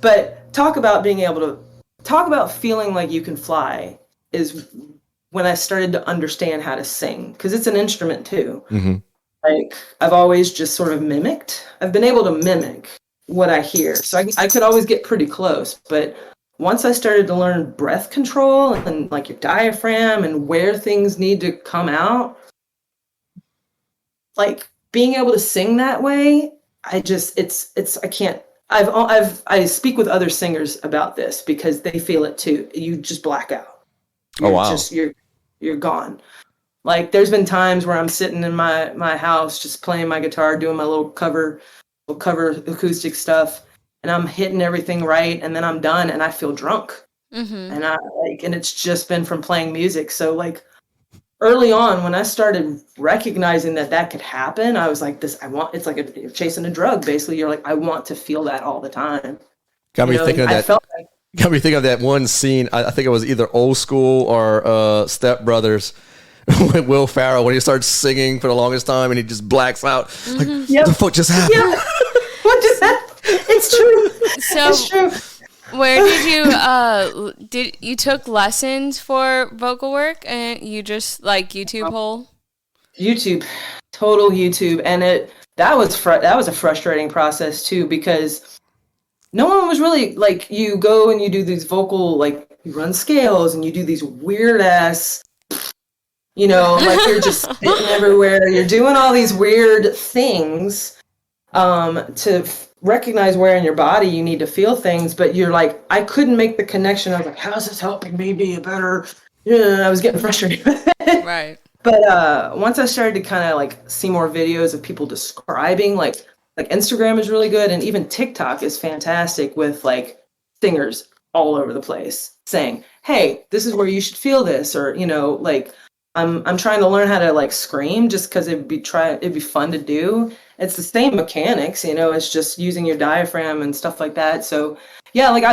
But talk about feeling like you can fly is when I started to understand how to sing, because it's an instrument too. Mm-hmm. Like I've always just sort of mimicked. I've been able to mimic what I hear. So I could always get pretty close. But once I started to learn breath control and like your diaphragm and where things need to come out, like being able to sing that way, I can't. I speak with other singers about this because they feel it too. You just black out. You're gone. Like there's been times where I'm sitting in my house just playing my guitar, doing my little cover acoustic stuff, and I'm hitting everything right, and then I'm done and I feel drunk. Mm-hmm. And it's just been from playing music. So like early on, when I started recognizing that could happen, I was like, it's like you're chasing a drug. Basically, you're like, I want to feel that all the time. Got me thinking of that one scene. I think it was either Old School or Step Brothers with Will Ferrell when he starts singing for the longest time and he just blacks out. Like, what the fuck just happened? Yeah. What just happened? It's true. It's true. Where did you did you took lessons for vocal work and you just like YouTube whole? YouTube, total YouTube, and that was a frustrating process too, because no one was really like, you go and you do these vocal, like you run scales and you do these weird ass, like you're just sitting everywhere, you're doing all these weird things to recognize where in your body you need to feel things, but you're like, I couldn't make the connection. I was like, how's this helping me be a better, I was getting frustrated with it. Right. But once I started to kind of like see more videos of people describing, like Instagram is really good, and even TikTok is fantastic with like singers all over the place saying, hey, this is where you should feel this, or like I'm trying to learn how to like scream just because it'd be fun to do. It's the same mechanics, it's just using your diaphragm and stuff like that. So yeah, like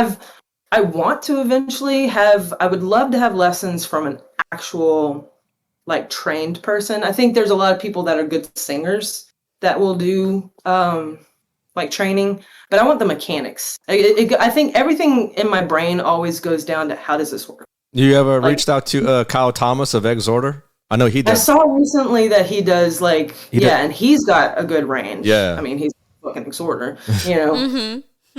I want to eventually I would love to have lessons from an actual like trained person. I think there's a lot of people that are good singers that will do like training, but I want the mechanics. I think everything in my brain always goes down to, how does this work? You ever reached out to Kyle Thomas of Exhorter? I know he does. I saw recently that he does and he's got a good range. Yeah. I mean, he's a fucking exhorter,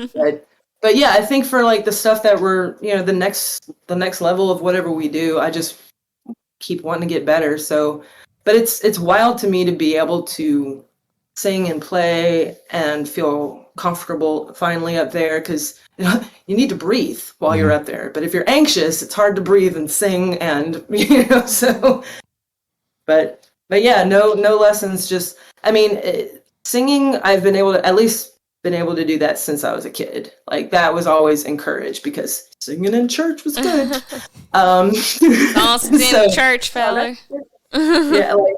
But yeah, I think for like the stuff that we're, the next level of whatever we do, I just keep wanting to get better. So, but it's wild to me to be able to sing and play and feel comfortable finally up there, because you need to breathe while you're up there. But if you're anxious, it's hard to breathe and sing, and so. But yeah, no lessons. Just, I mean, singing. I've been able to do that since I was a kid. Like that was always encouraged because singing in church was good. Austin church fella. Yeah, like,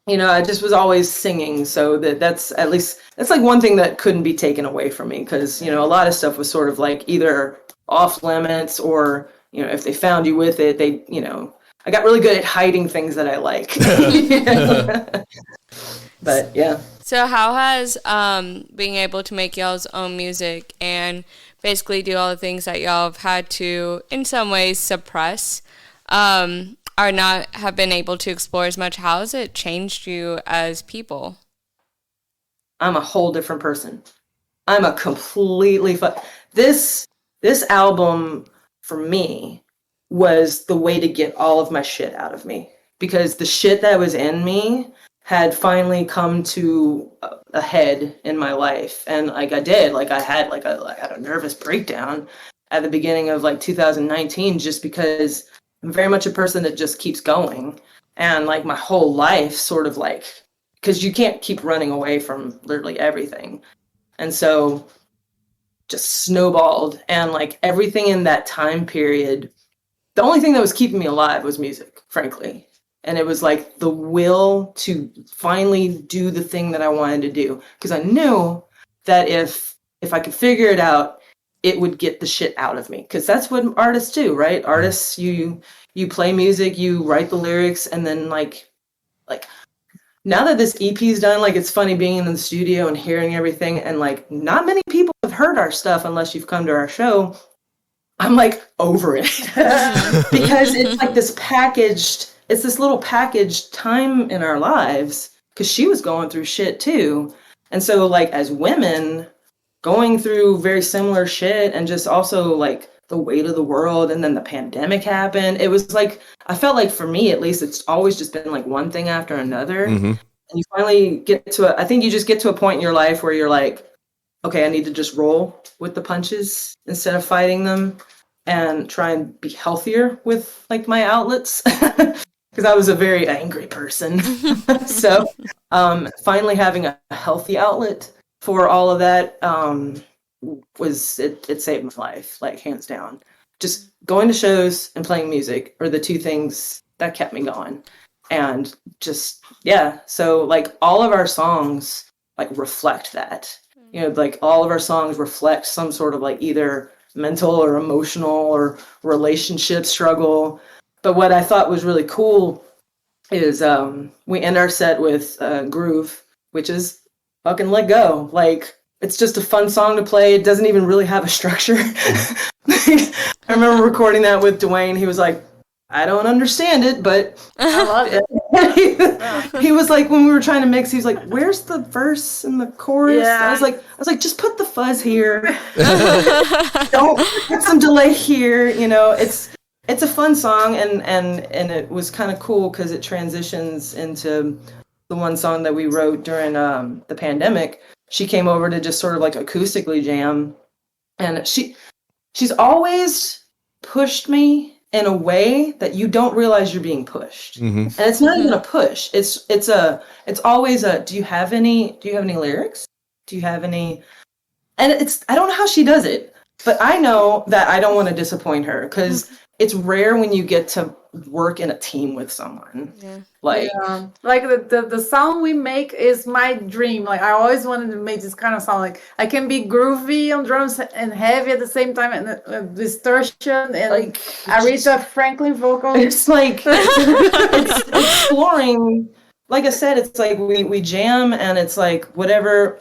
I just was always singing, so that's like one thing that couldn't be taken away from me, because a lot of stuff was sort of like either off limits, or if they found you with it, they I got really good at hiding things that I like. But yeah. So how has being able to make y'all's own music and basically do all the things that y'all have had to, in some ways, suppress, or not have been able to explore as much, how has it changed you as people? I'm a whole different person. I'm a completely this album for me was the way to get all of my shit out of me, because the shit that was in me had finally come to a head in my life. And like I had a nervous breakdown at the beginning of like 2019, just because I'm very much a person that just keeps going. And like my whole life sort of like, because you can't keep running away from literally everything. And so just snowballed, and like everything in that time period, the only thing that was keeping me alive was music, frankly. And it was like the will to finally do the thing that I wanted to do, because I knew that if I could figure it out, it would get the shit out of me, because that's what artists do, right? Artists, you play music, you write the lyrics, and then like now that this EP is done, like it's funny being in the studio and hearing everything, and like not many people have heard our stuff unless you've come to our show. I'm like over it because it's like this little packaged time in our lives, because she was going through shit too. And so like as women going through very similar shit, and just also like the weight of the world, and then the pandemic happened. It was like, I felt like for me, at least, it's always just been like one thing after another. Mm-hmm. And you finally get to I think you just get to a point in your life where you're like, okay, I need to just roll with the punches instead of fighting them, and try and be healthier with like my outlets. Because I was a very angry person. So finally having a healthy outlet for all of that it saved my life, like hands down. Just going to shows and playing music are the two things that kept me going. And just, yeah. So like all of our songs like reflect that. Like all of our songs reflect some sort of like either mental or emotional or relationship struggle. But what I thought was really cool is we end our set with Groove, which is fucking let go. Like it's just a fun song to play. It doesn't even really have a structure. I remember recording that with Dwayne. He was like, I don't understand it, but I love it. he was like, when we were trying to mix, he was like, where's the verse and the chorus? Yeah. I was like, just put the fuzz here. Don't put some delay here. You know, it's a fun song, and it was kind of cool because it transitions into the one song that we wrote during the pandemic. She came over to just sort of like acoustically jam, and she's always pushed me in a way that you don't realize you're being pushed. And it's not even a push. It's always a, do you have any lyrics? Do you have any? And I don't know how she does it, but I know that I don't want to disappoint her, because it's rare when you get to work in a team with someone. Like the sound we make is my dream. Like I always wanted to make this kind of sound. Like I can be groovy on drums and heavy at the same time, and distortion, and like Aretha Franklin vocal. It's like it's exploring. Like I said, it's like we jam, and it's like whatever.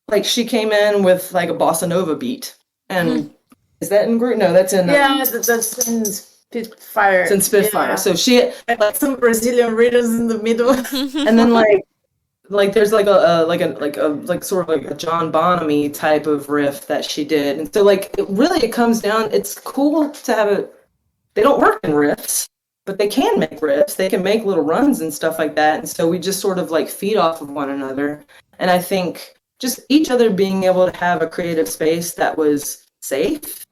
Like she came in with like a bossa nova beat, and is that in group? No, that's in that's in Spitfire. It's in Spitfire. Yeah. So she like some Brazilian rhythms in the middle, and then like there's like a sort of like a John Bonham-y type of riff that she did, and so like it comes down. It's cool to have a. They don't work in riffs, but they can make riffs. They can make little runs and stuff like that, and so we just sort of like feed off of one another. And I think just each other being able to have a creative space that was safe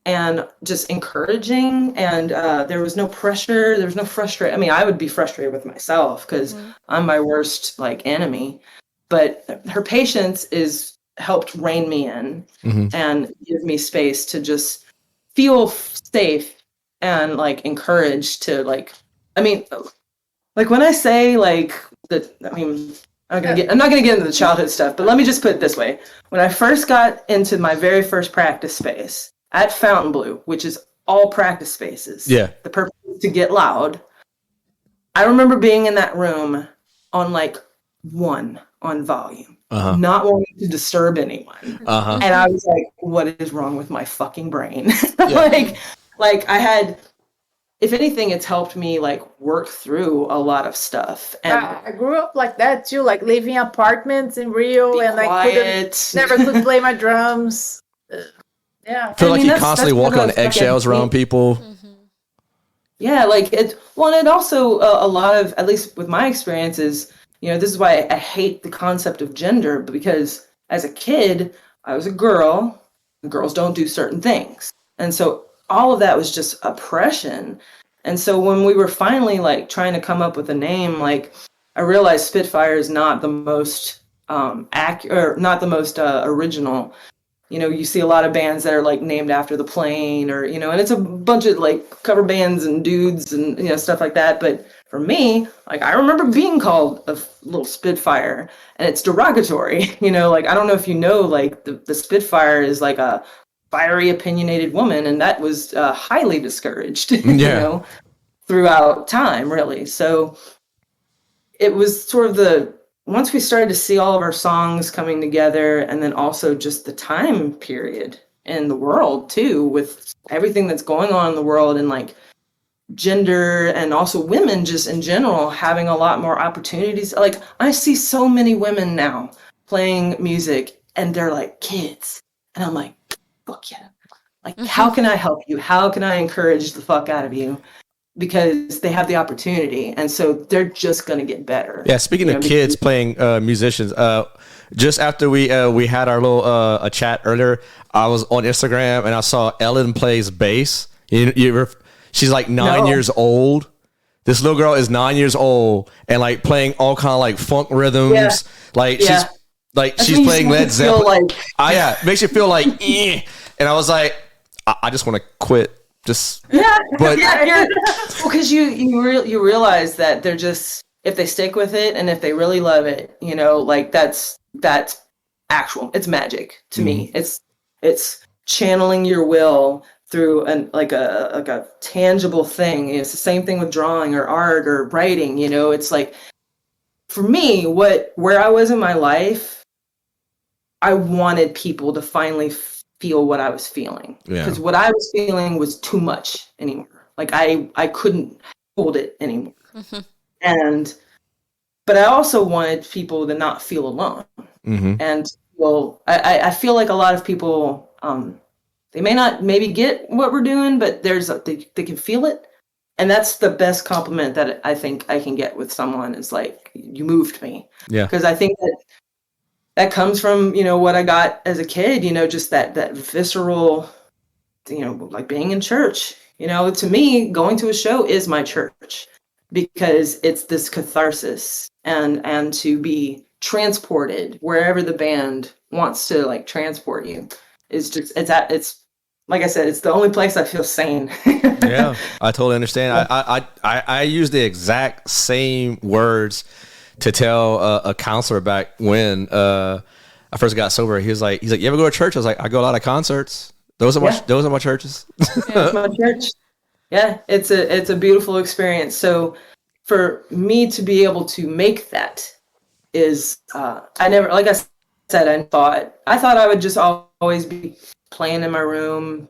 and just encouraging, and there was no pressure, there was no frustration. I mean, I would be frustrated with myself because I'm my worst like enemy, but her patience is helped rein me in and give me space to just feel safe and like encouraged to like, I mean, like when I say like that, I mean, I'm not gonna get into the childhood stuff, but let me just put it this way. When I first got into my very first practice space at Fontainebleau, which is all practice spaces, the purpose is to get loud. I remember being in that room on like 1 on volume, not wanting to disturb anyone. And I was like, what is wrong with my fucking brain? like I had, if anything, it's helped me like work through a lot of stuff. And I grew up like that too, like living in apartments in Rio, and I never could play my drums. I feel like you constantly walking on eggshells around people. Yeah, like it. Well, and it also a lot of, at least with my experiences, you know, this is why I hate the concept of gender, because as a kid, I was a girl. And girls don't do certain things, and so all of that was just oppression. And so when we were finally like trying to come up with a name, like I realized Spitfire is not the most accurate, or not the most original. You know, you see a lot of bands that are like named after the plane, or, you know, and it's a bunch of like cover bands and dudes and, you know, stuff like that. But for me, like I remember being called a little Spitfire, and it's derogatory, you know, like I don't know if you know, like the Spitfire is like a fiery, opinionated woman, and that was highly discouraged, you know, throughout time, really. So it was sort of once we started to see all of our songs coming together, and then also just the time period in the world too, with everything that's going on in the world, and like gender, and also women just in general having a lot more opportunities. Like I see so many women now playing music, and they're like kids, and I'm like, fuck yeah. Like, how can I help you? How can I encourage the fuck out of you? Because they have the opportunity, and so they're just going to get better. Yeah, speaking of kids playing musicians, just after we had our little a chat earlier, I was on Instagram and I saw Ellen plays bass. She's like 9 years old. This little girl is 9 years old and like playing all kind of like funk rhythms. Yeah. Like she's playing Led Zeppelin. Makes you feel like, and I was like, I just want to quit. Because you realize that they're just, if they stick with it and if they really love it, you know, like that's actual. It's magic to me. It's channeling your will through a tangible thing. It's the same thing with drawing or art or writing. You know, it's like, for me, where I was in my life, I wanted people to finally feel what I was feeling, because what I was feeling was too much anymore. Like I couldn't hold it anymore. But I also wanted people to not feel alone. And I feel like a lot of people, they may not maybe get what we're doing, but they can feel it. And that's the best compliment that I think I can get with someone, is like, you moved me. Yeah. Because I think that comes from, what I got as a kid, just that visceral, like being in church. To me, going to a show is my church, because it's this catharsis and to be transported wherever the band wants to like transport you is just, it's like I said, it's the only place I feel sane. Yeah, I totally understand. I use the exact same words to tell a counselor back when I first got sober. He's like, you ever go to church? I was like, I go to a lot of concerts. Those are my churches. It's my church. Yeah, it's a beautiful experience. So for me to be able to make that is, I never, like I said, I thought I would just always be playing in my room,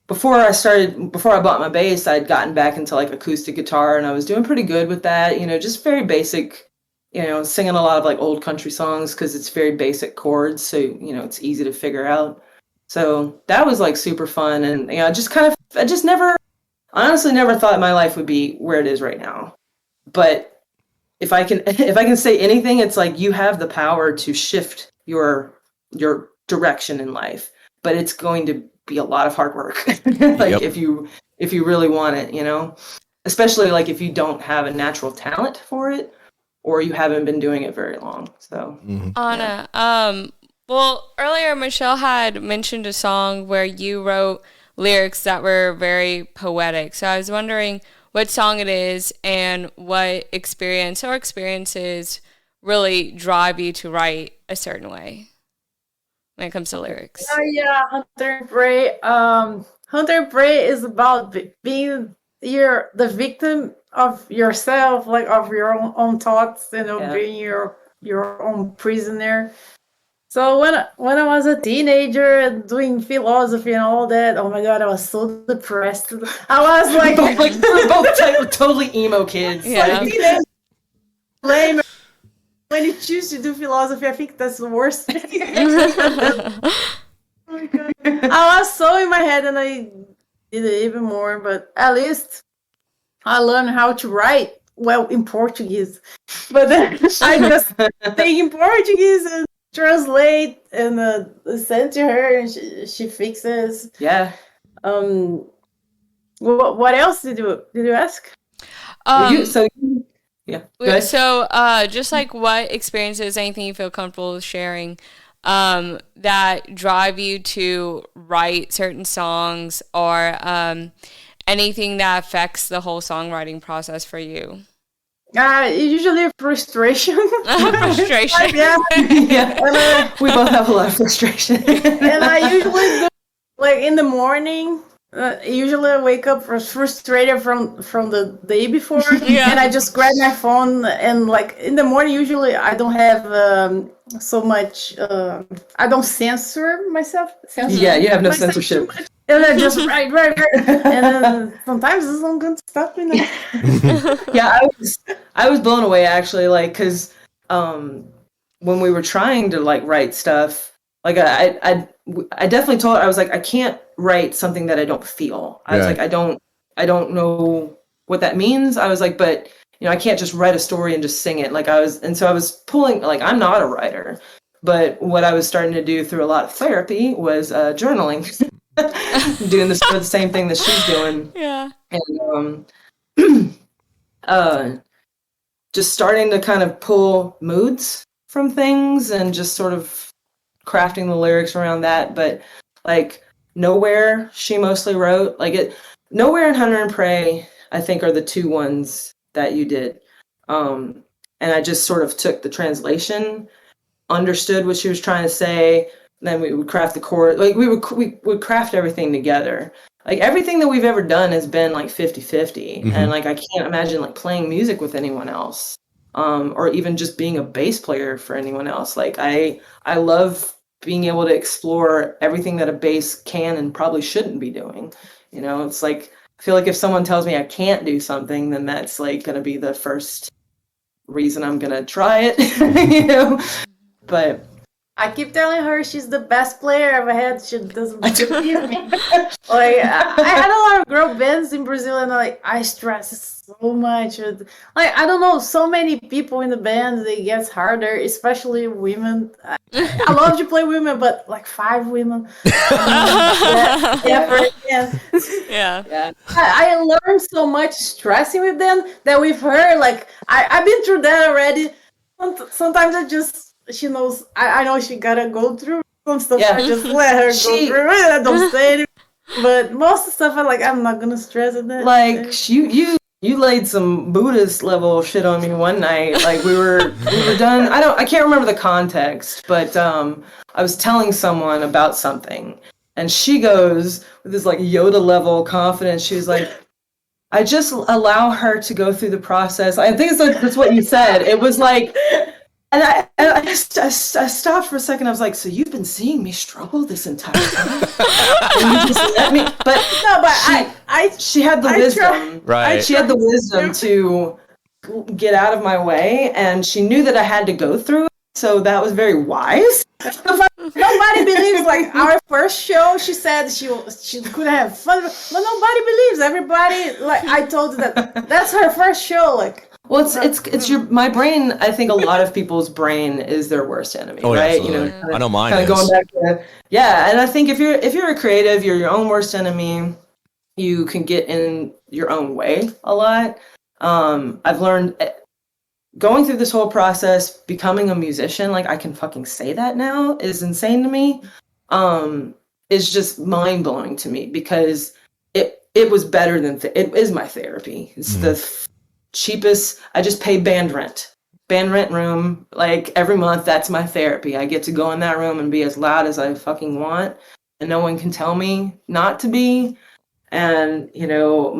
before I bought my bass, I'd gotten back into like acoustic guitar, and I was doing pretty good with that, just very basic, singing a lot of like old country songs, because it's very basic chords, so it's easy to figure out. So that was like super fun, and I just never, honestly never thought my life would be where it is right now. But if I can say anything, it's like, you have the power to shift your direction in life, but it's going to be a lot of hard work. If you really want it, especially like if you don't have a natural talent for it, or you haven't been doing it very long. So Anna, well, earlier Michelle had mentioned a song where you wrote lyrics that were very poetic. So I was wondering what song it is and what experience or experiences really drive you to write a certain way when it comes to lyrics. Oh yeah, Hunter and Prey. Hunter and Prey is about being the victim of yourself, like of your own thoughts, being your own prisoner. So when I was a teenager and doing philosophy and all that, oh my god, I was so depressed. I was like, we're both totally emo kids. Yeah. Like, lame. When you choose to do philosophy, I think that's the worst thing. Oh my god. I was so in my head, and I did it even more, but at least I learned how to write well in Portuguese. But then I just think in Portuguese and translate and send to her, and she fixes. Yeah. What else did you ask? Yeah. So, just like what experiences, anything you feel comfortable with sharing, that drive you to write certain songs, or anything that affects the whole songwriting process for you? Usually frustration. Frustration. Yeah. And, we both have a lot of frustration. And I usually do, like in the morning. Usually I wake up frustrated from the day before, and I just grab my phone, and like in the morning usually I don't have so much. I don't censor myself. Yeah, you have no censorship. And I just write. And then sometimes it's not good stuff, Yeah, I was blown away actually, like, because when we were trying to like write stuff, like I definitely told her, I was like, I can't write something that I don't feel. I was like, I don't know what that means. I was like, but I can't just write a story and just sing it. So I was pulling, like, I'm not a writer, but what I was starting to do through a lot of therapy was journaling, doing the same thing that she's doing. Yeah. And just starting to kind of pull moods from things and just sort of crafting the lyrics around that. But like Nowhere, she mostly wrote, Nowhere and Hunter and Prey, I think, are the two ones that you did. And I just sort of took the translation, understood what she was trying to say, then we would craft the chord. Like we would craft everything together. Like everything that we've ever done has been like 50-50. And like I can't imagine like playing music with anyone else. or even just being a bass player for anyone else. Like I love being able to explore everything that a bass can and probably shouldn't be doing. You know, it's like, I feel like if someone tells me I can't do something, then that's like going to be the first reason I'm going to try it, you know, but I keep telling her she's the best player I've ever had. She doesn't believe me. Like I had a lot of girl bands in Brazil, and I stress so much. Like I don't know, so many people in the band. It gets harder, especially women. I love to play women, but like 5 women. Yeah. I learned so much stressing with them that with her, like I've been through that already. Sometimes she knows. I know she gotta go through some stuff. Yeah. I just let her go through it. I don't say anything. But most of the stuff, I'm not gonna stress at that. like you laid some Buddhist level shit on me one night. Like we were done. I can't remember the context, but I was telling someone about something, and she goes with this like Yoda level confidence. She was like, I just allow her to go through the process. I think that's what you said. It was like, and I stopped for a second. I was like, so you've been seeing me struggle this entire time? And you just let me, but no, but she had the wisdom, right? She had the wisdom to get out of my way, and she knew that I had to go through it. So that was very wise. Nobody believes, like our first show, she said she could have fun, but nobody believes. Everybody, like I told her that's her first show. Like, well, it's my brain. I think a lot of people's brain is their worst enemy, right? Absolutely. You know, I know mine kind is. of going back to and I think if you're a creative, you're your own worst enemy. You can get in your own way a lot. I've learned going through this whole process, becoming a musician, like I can fucking say that now, is insane to me. Is just mind blowing to me because it was better than it is my therapy. It's the cheapest. I just pay band rent room like every month. That's my therapy. I get to go in that room and be as loud as I fucking want, and no one can tell me not to be. And you know,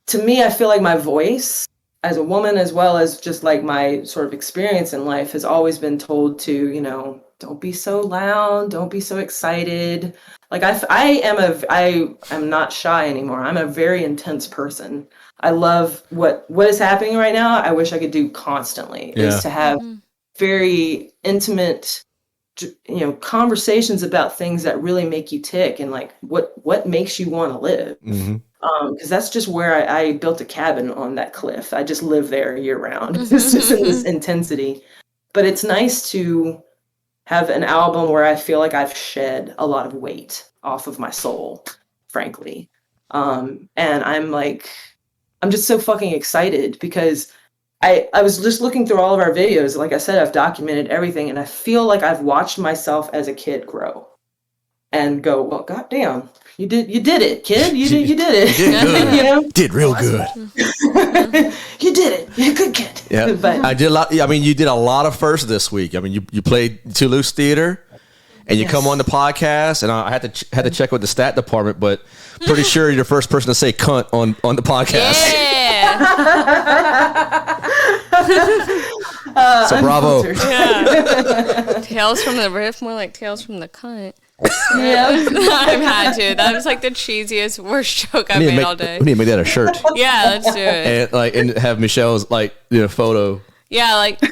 to me, I feel like my voice as a woman, as well as just like my sort of experience in life, has always been told to, you know, don't be so loud, don't be so excited. Like I am not shy anymore. I'm a very intense person. I love what is happening right now. I wish I could do constantly is to have very intimate, you know, conversations about things that really make you tick and like what makes you want to live. Because that's just where I built a cabin on that cliff. I just live there year round. It's just in this intensity. But it's nice to have an album where I feel like I've shed a lot of weight off of my soul, frankly. And I'm just so fucking excited because I was just looking through all of our videos. Like I said, I've documented everything, and I feel like I've watched myself as a kid grow and go, well, goddamn. You did it, kid. You did it. You did good. You know? Did real good. You did it. You're a good kid. Yeah, But I did a lot. I mean, you did a lot of firsts this week. I mean, you played Toulouse Theater, and you come on the podcast, and I had to check with the stat department, but pretty sure you're the first person to say cunt on the podcast. Yeah. So bravo. Yeah. Tales from the riff, more like tales from the cunt. yeah. I've had to. That was like the cheesiest, worst joke I've made all day. We need to make that a shirt. Yeah, let's do it. And have Michelle's photo. Yeah, like do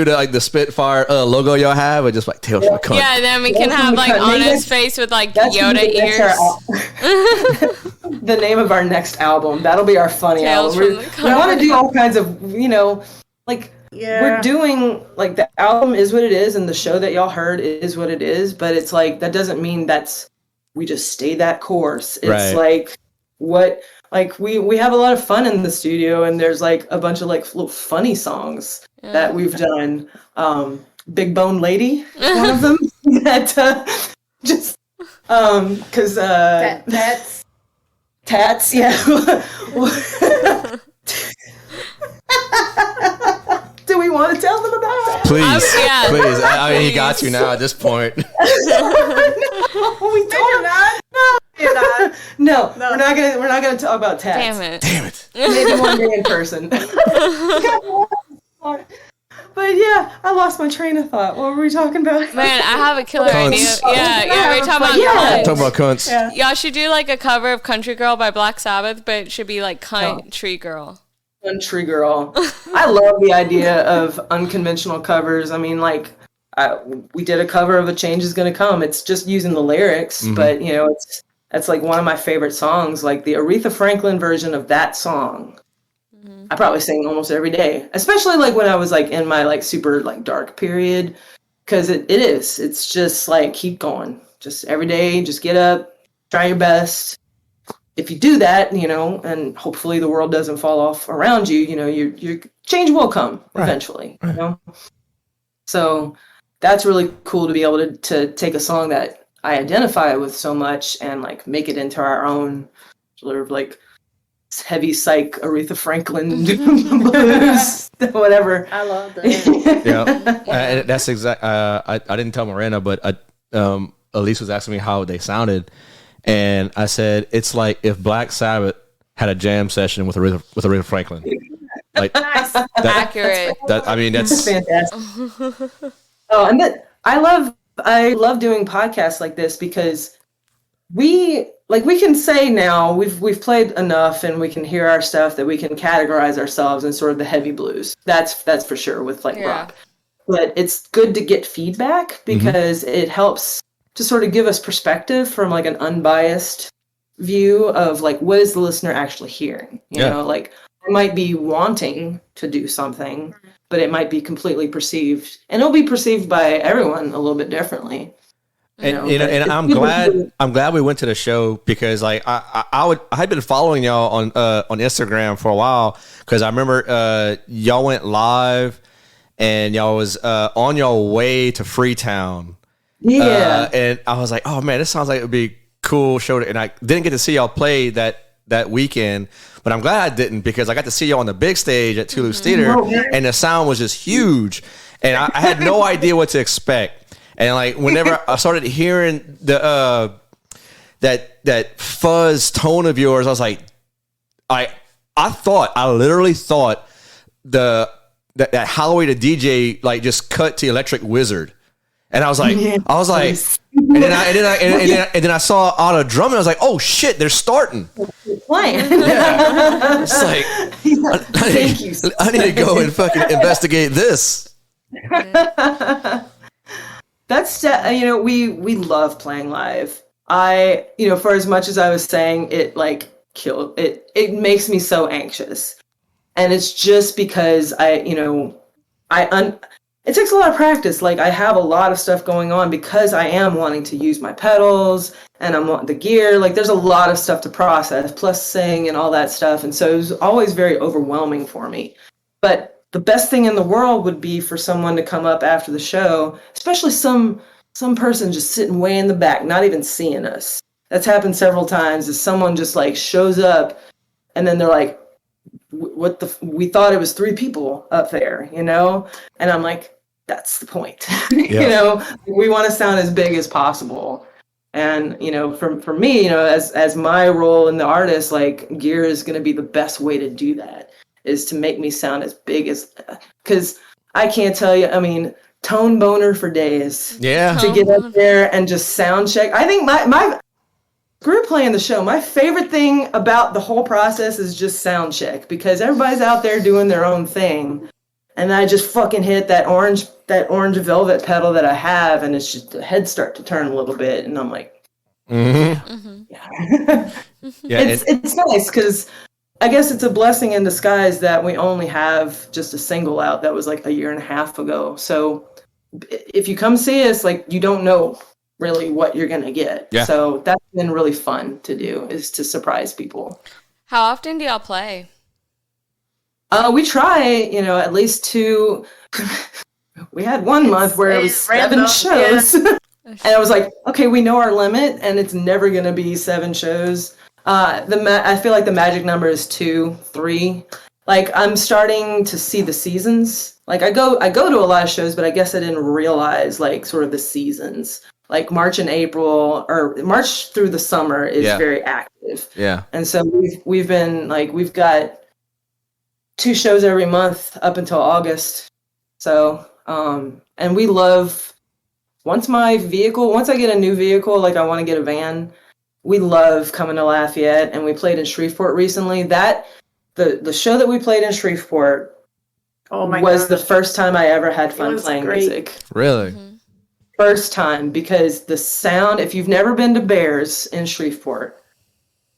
the Spitfire logo y'all have, or just like tales from the cunt. yeah. Then we can Tales have from the like cunt. on Maybe his face with like That's Yoda ears. the name of our next album. That'll be our funny Tales album. from the We want cunt. to do all kinds of, you know, like we're doing like the album is what it is, and the show that y'all heard is what it is. But it's like that doesn't mean we just stay that course. It's like we have a lot of fun in the studio, and there's like a bunch of like little funny songs that we've done. Big Bone Lady is one of them that just because tats, yeah. Do we want to tell them about that? Please, yeah. please. I mean, he got you now at this point. We don't. No, we're not gonna talk about tats. Damn it. Damn it. Maybe one day in person. But yeah, I lost my train of thought. What were we talking about? Man, I have a killer idea. Cunts. Yeah, we're talking about Yeah. Talking about cunts. Yeah. Y'all should do like a cover of Country Girl by Black Sabbath, but it should be like Country Girl. Country Girl. I love the idea of unconventional covers. I mean, like, we did a cover of A Change Is Gonna Come. It's just using the lyrics, but you know, that's like one of my favorite songs. Like the Aretha Franklin version of that song, I probably sing almost every day, especially like when I was like in my like super like dark period, because it's just like keep going, just every day, just get up, try your best. If you do that, you know, and hopefully the world doesn't fall off around you, you know, your change will come eventually, you know. So that's really cool to be able to take a song that I identify with so much and like make it into our own sort of like heavy psych Aretha Franklin blues, whatever. I love that. Yeah, and that's exact. I didn't tell Miranda, but Elise was asking me how they sounded, and I said it's like if Black Sabbath had a jam session with Aretha Franklin. Like Accurate. I mean, that's fantastic. Oh, and I love doing podcasts like this because we can say now we've played enough and we can hear our stuff that we can categorize ourselves in sort of the heavy blues. That's for sure with like rock. But it's good to get feedback because it helps to sort of give us perspective from like an unbiased view of like what is the listener actually hearing. You know, like I might be wanting to do something, but it might be completely perceived, and it'll be perceived by everyone a little bit differently. And I'm glad we went to the show because like I had been following y'all on Instagram for a while because I remember y'all went live and y'all was on your way to Freetown. Yeah, and I was like, oh man, this sounds like it would be a cool show. And I didn't get to see y'all play that weekend, but I'm glad I didn't because I got to see y'all on the big stage at Toulouse Theater, and the sound was just huge, and I had no idea what to expect. And like whenever I started hearing the that fuzz tone of yours, I was like, I literally thought that Holloway the DJ like just cut to Electric Wizard, and I was like, and then I saw Auto Drum, and I was like, oh shit, they're starting. playing. Yeah, it's like I need to go and fucking investigate this. That's we love playing live. For as much as I was saying it like kill it makes me so anxious, and it's just because it takes a lot of practice. Like I have a lot of stuff going on because I am wanting to use my pedals and I'm wanting the gear. Like there's a lot of stuff to process, plus sing and all that stuff, and so it was always very overwhelming for me. But the best thing in the world would be for someone to come up after the show, especially some person just sitting way in the back, not even seeing us. That's happened several times. Is someone just like shows up, and then they're like, we thought it was 3 people up there, and I'm like, that's the point. Yeah. We want to sound as big as possible. And, for me, as my role in the artist, like gear is going to be the best way to do that, is to make me sound as big as, because I can't tell you, I mean, tone boner for days. Yeah. To get up there and just sound check. I think my group playing the show, my favorite thing about the whole process is just sound check, because everybody's out there doing their own thing. And I just fucking hit that orange velvet pedal that I have, and it's just the heads start to turn a little bit, and I'm like, yeah. It's nice because I guess it's a blessing in disguise that we only have just a single out that was like 1.5 years ago. So if you come see us, like you don't know really what you're gonna get. Yeah. So that's been really fun to do, is to surprise people. How often do y'all play? We try, at least 2. We had one month where it was 7 shows. Yeah. And I was like, okay, we know our limit, and it's never going to be 7 shows. I feel like the magic number is 2, 3. Like, I'm starting to see the seasons. Like, I go to a lot of shows, but I guess I didn't realize, like, sort of the seasons. Like, March and April, or March through the summer is very active. Yeah. And so we've been, like, we've got 2 shows every month up until August. So, and we love, once I get a new vehicle, like I want to get a van, we love coming to Lafayette, and we played in Shreveport recently. The show that we played in Shreveport was the first time I ever had fun playing music. Really? First time, because the sound, if you've never been to Bears in Shreveport,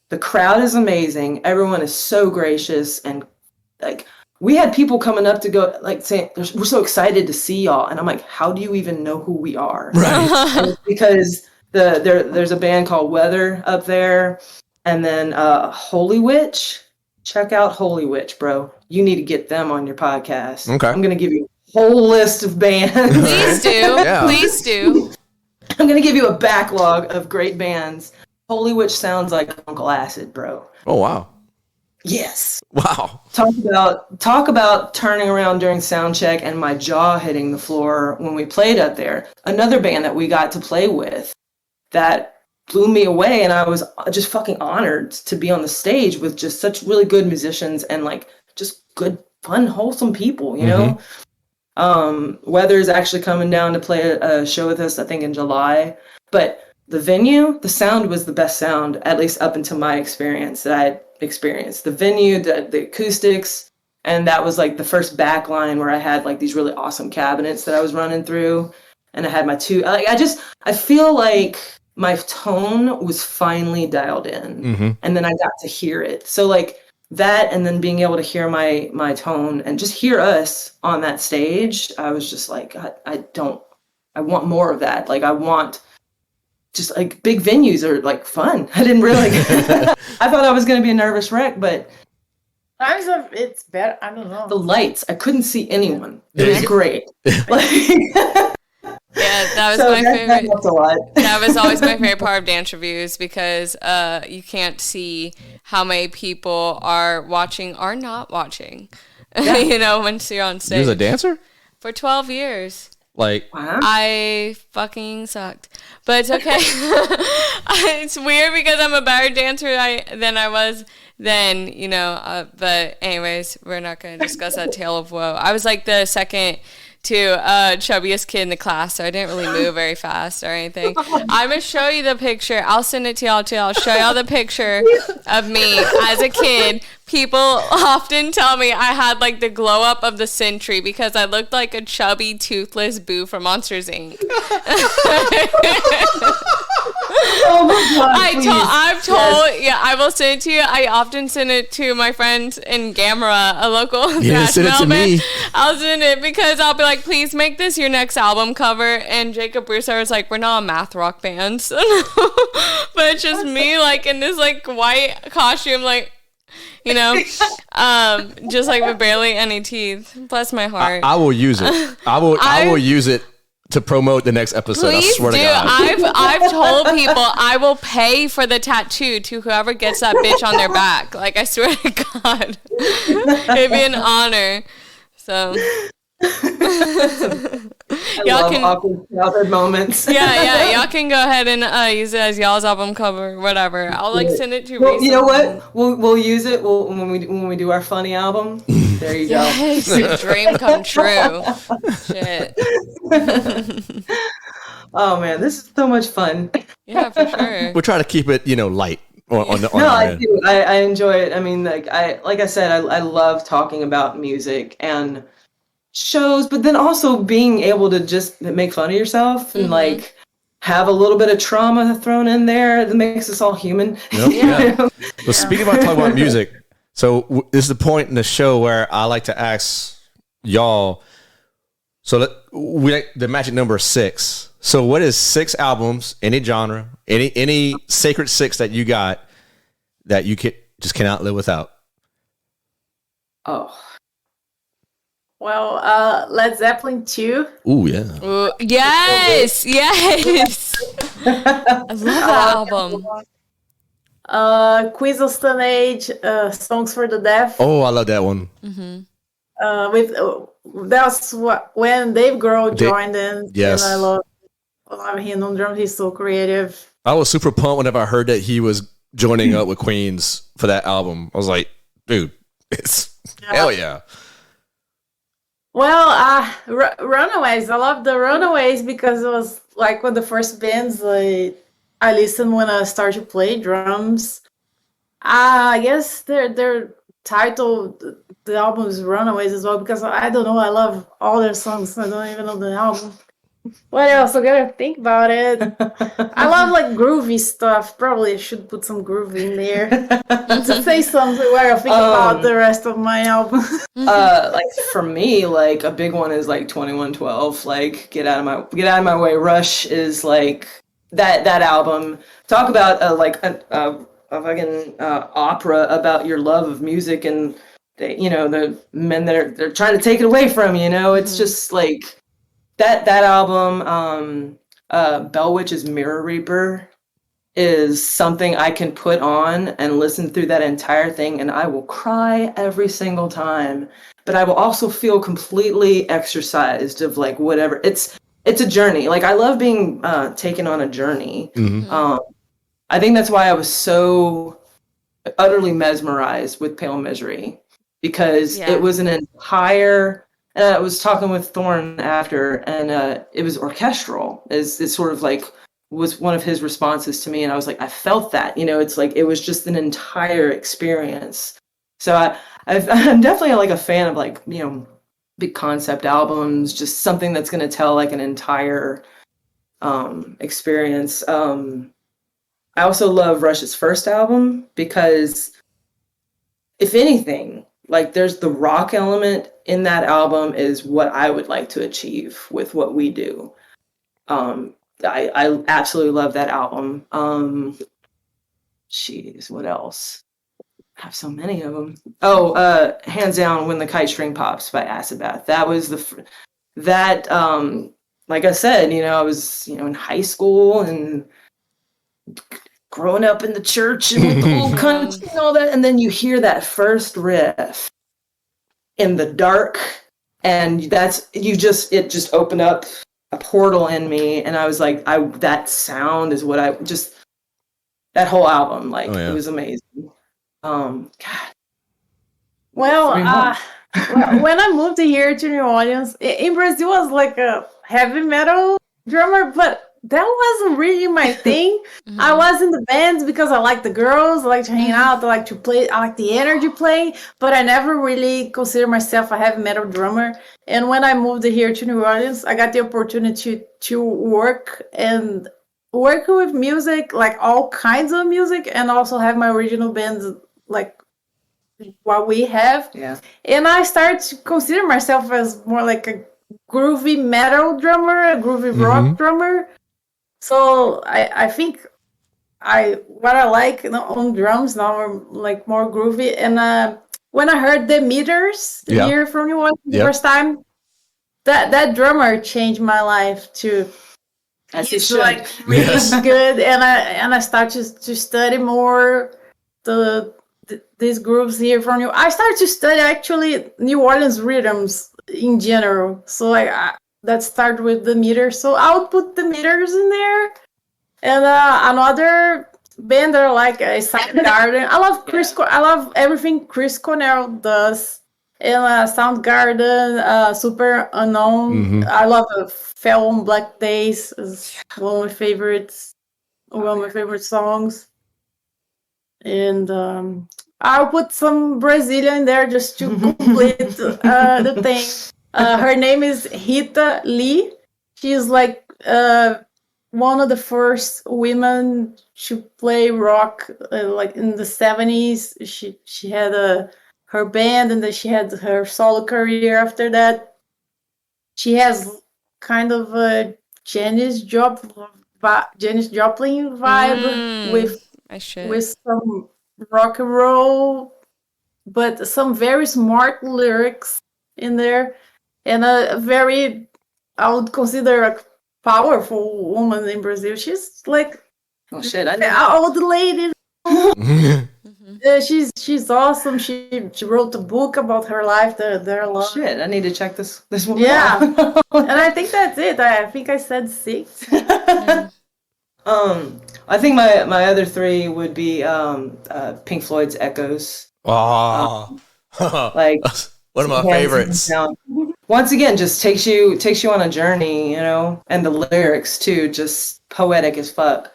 the crowd is amazing. Everyone is so gracious, and like we had people coming up to go like saying, "We're so excited to see y'all," and I'm like, "How do you even know who we are?" Right? Because there's a band called Weather up there, and then Holy Witch. Check out Holy Witch, bro. You need to get them on your podcast. Okay, I'm gonna give you a whole list of bands. Please do. Yeah. Please do. I'm gonna give you a backlog of great bands. Holy Witch sounds like Uncle Acid, bro. Oh wow. Yes. Wow. Talk about turning around during sound check and my jaw hitting the floor when we played up there. Another band that we got to play with that blew me away, and I was just fucking honored to be on the stage with just such really good musicians and like just good, fun, wholesome people, you know? Weather is actually coming down to play a show with us, I think in July, but the venue, the sound was the best sound, at least up until my experience that I experienced. The venue, the acoustics, and that was like the first back line where I had like these really awesome cabinets that I was running through, and I had my I feel like my tone was finally dialed in, and then I got to hear it. So like that, and then being able to hear my tone and just hear us on that stage, I was just like, I want more of that. Like I want just like big venues are like fun. I didn't really, I thought I was going to be a nervous wreck, but it's better. I don't know. The lights, I couldn't see anyone. It was great. Yeah, that was my favorite. That was always my favorite part of dance reviews, because you can't see how many people are watching or not watching. Yeah. You know, once you're on stage. You was a dancer? For 12 years. Like, wow. I fucking sucked, but it's okay. It's weird because I'm a better dancer than I was then, you know. But anyways, we're not going to discuss that tale of woe. I was like the second to chubbiest kid in the class, so I didn't really move very fast or anything. I'm gonna show you the picture. I'll send it to y'all too. I'll show y'all the picture of me as a kid. People often tell me I had like the glow up of the century because I looked like a chubby, toothless Boo from Monsters Inc. Oh my God, I will send it to you. I often send it to my friends in Gamera, a local thrash metal band. I'll send it because I'll be like, please make this your next album cover. And Jacob Broussard was like, we're not a math rock band. So but it's just me like in this like white costume, like, you know, just like with barely any teeth. Bless my heart. I will use it. I will use it to promote the next episode. Please I swear do. to God. I've told people I will pay for the tattoo to whoever gets that bitch on their back. Like, I swear to God, it'd be an honor. So y'all can awkward moments. yeah, y'all can go ahead and use it as y'all's album cover, whatever. I'll like send it to. Well, you know what? We'll use it. When we do our funny album. There you go. Yes, dream come true. Shit. Oh man, this is so much fun. Yeah, for sure. We'll try to keep it, light. I do. I enjoy it. I mean, like I said, I love talking about music and shows, but then also being able to just make fun of yourself and like have a little bit of trauma thrown in there that makes us all human. Yep, yeah. Well, speaking about talking about music, so this is the point in the show where I like to ask y'all. So the magic number is 6. So what is 6 albums, any genre, any sacred 6 that you got that you just cannot live without? Oh. Well, Led Zeppelin 2. Ooh, yeah. Ooh, yes. I love that album. Queens of Stone Age, Songs for the Deaf. Oh, I love that one. That's when Dave Grohl joined in. Yes. And I love him on drums. He's so creative. I was super pumped whenever I heard that he was joining up with Queens for that album. I was like, dude, Hell yeah. Well, Runaways. I love the Runaways because it was like one of the first bands like I listened when I started to play drums. I guess their title, the album is Runaways as well because I don't know. I love all their songs. I don't even know the album. What else? I gotta think about it. I love like groovy stuff. Probably should put some groovy in there to say something where I think about the rest of my album. Like for me, like a big one is like 2112. Like get out of my way. Rush is like that album. Talk about a fucking opera about your love of music and the men that they're trying to take it away from you. It's just like. That album, Bell Witch's Mirror Reaper, is something I can put on and listen through that entire thing, and I will cry every single time. But I will also feel completely exercised of like whatever. It's a journey. Like I love being taken on a journey. Mm-hmm. I think that's why I was so utterly mesmerized with Pale Misery because it was an entire. I was talking with Thorne after, and it was orchestral. It's sort of like was one of his responses to me, and I was like, I felt that. It's like it was just an entire experience. So I'm definitely like a fan of like big concept albums, just something that's going to tell like an entire experience. I also love Rush's first album because, if anything. Like there's the rock element in that album is what I would like to achieve with what we do. I absolutely love that album. Jeez, what else? I have so many of them. Oh, hands down, When the Kite String Pops by Acid Bath. That was like I said, I was, in high school and growing up in the church and with the old country and all that, and then you hear that first riff in the dark, and it just opened up a portal in me, and I was like, that sound is what that whole album, like it was amazing. God. Well, when I moved here to New Orleans, in Brazil, I was like a heavy metal drummer, but that wasn't really my thing. Mm-hmm. I was in the bands because I like the girls, I like to hang out, I like to play, I like the energy playing, but I never really considered myself a heavy metal drummer. And when I moved here to New Orleans, I got the opportunity to work with music, like all kinds of music, and also have my original bands like what we have. Yeah. And I started to consider myself as more like a groovy metal drummer, a groovy rock drummer. So I think what I like on drums now are like more groovy. And when I heard the Meters here from New Orleans the first time, that drummer changed my life too. He's like really good, and I started to study more these grooves here from New. I started to study actually New Orleans rhythms in general. So that started with the Meters. So I would put the Meters in there. And another band that I like is Soundgarden. I love I love everything Chris Cornell does. And Soundgarden, Super Unknown. I love Fell on Black Days. It's one of my favorites. One of my favorite songs. And I'll put some Brazilian in there just to complete the thing. Her name is Rita Lee. She's like one of the first women to play rock, like in the 70s. She had her band, and then she had her solo career after that. She has kind of a Janis Joplin vibe with some rock and roll, but some very smart lyrics in there. And a very, I would consider a powerful woman in Brazil. She's like an old lady. She's awesome. She wrote a book about her life. They're long. Shit, I need to check this one out. And I think that's it. I think I said 6. I think my other 3 would be Pink Floyd's Echoes. Oh, Like one of my hands favorites. down. Once again, just takes you on a journey, you know, and the lyrics too, just poetic as fuck.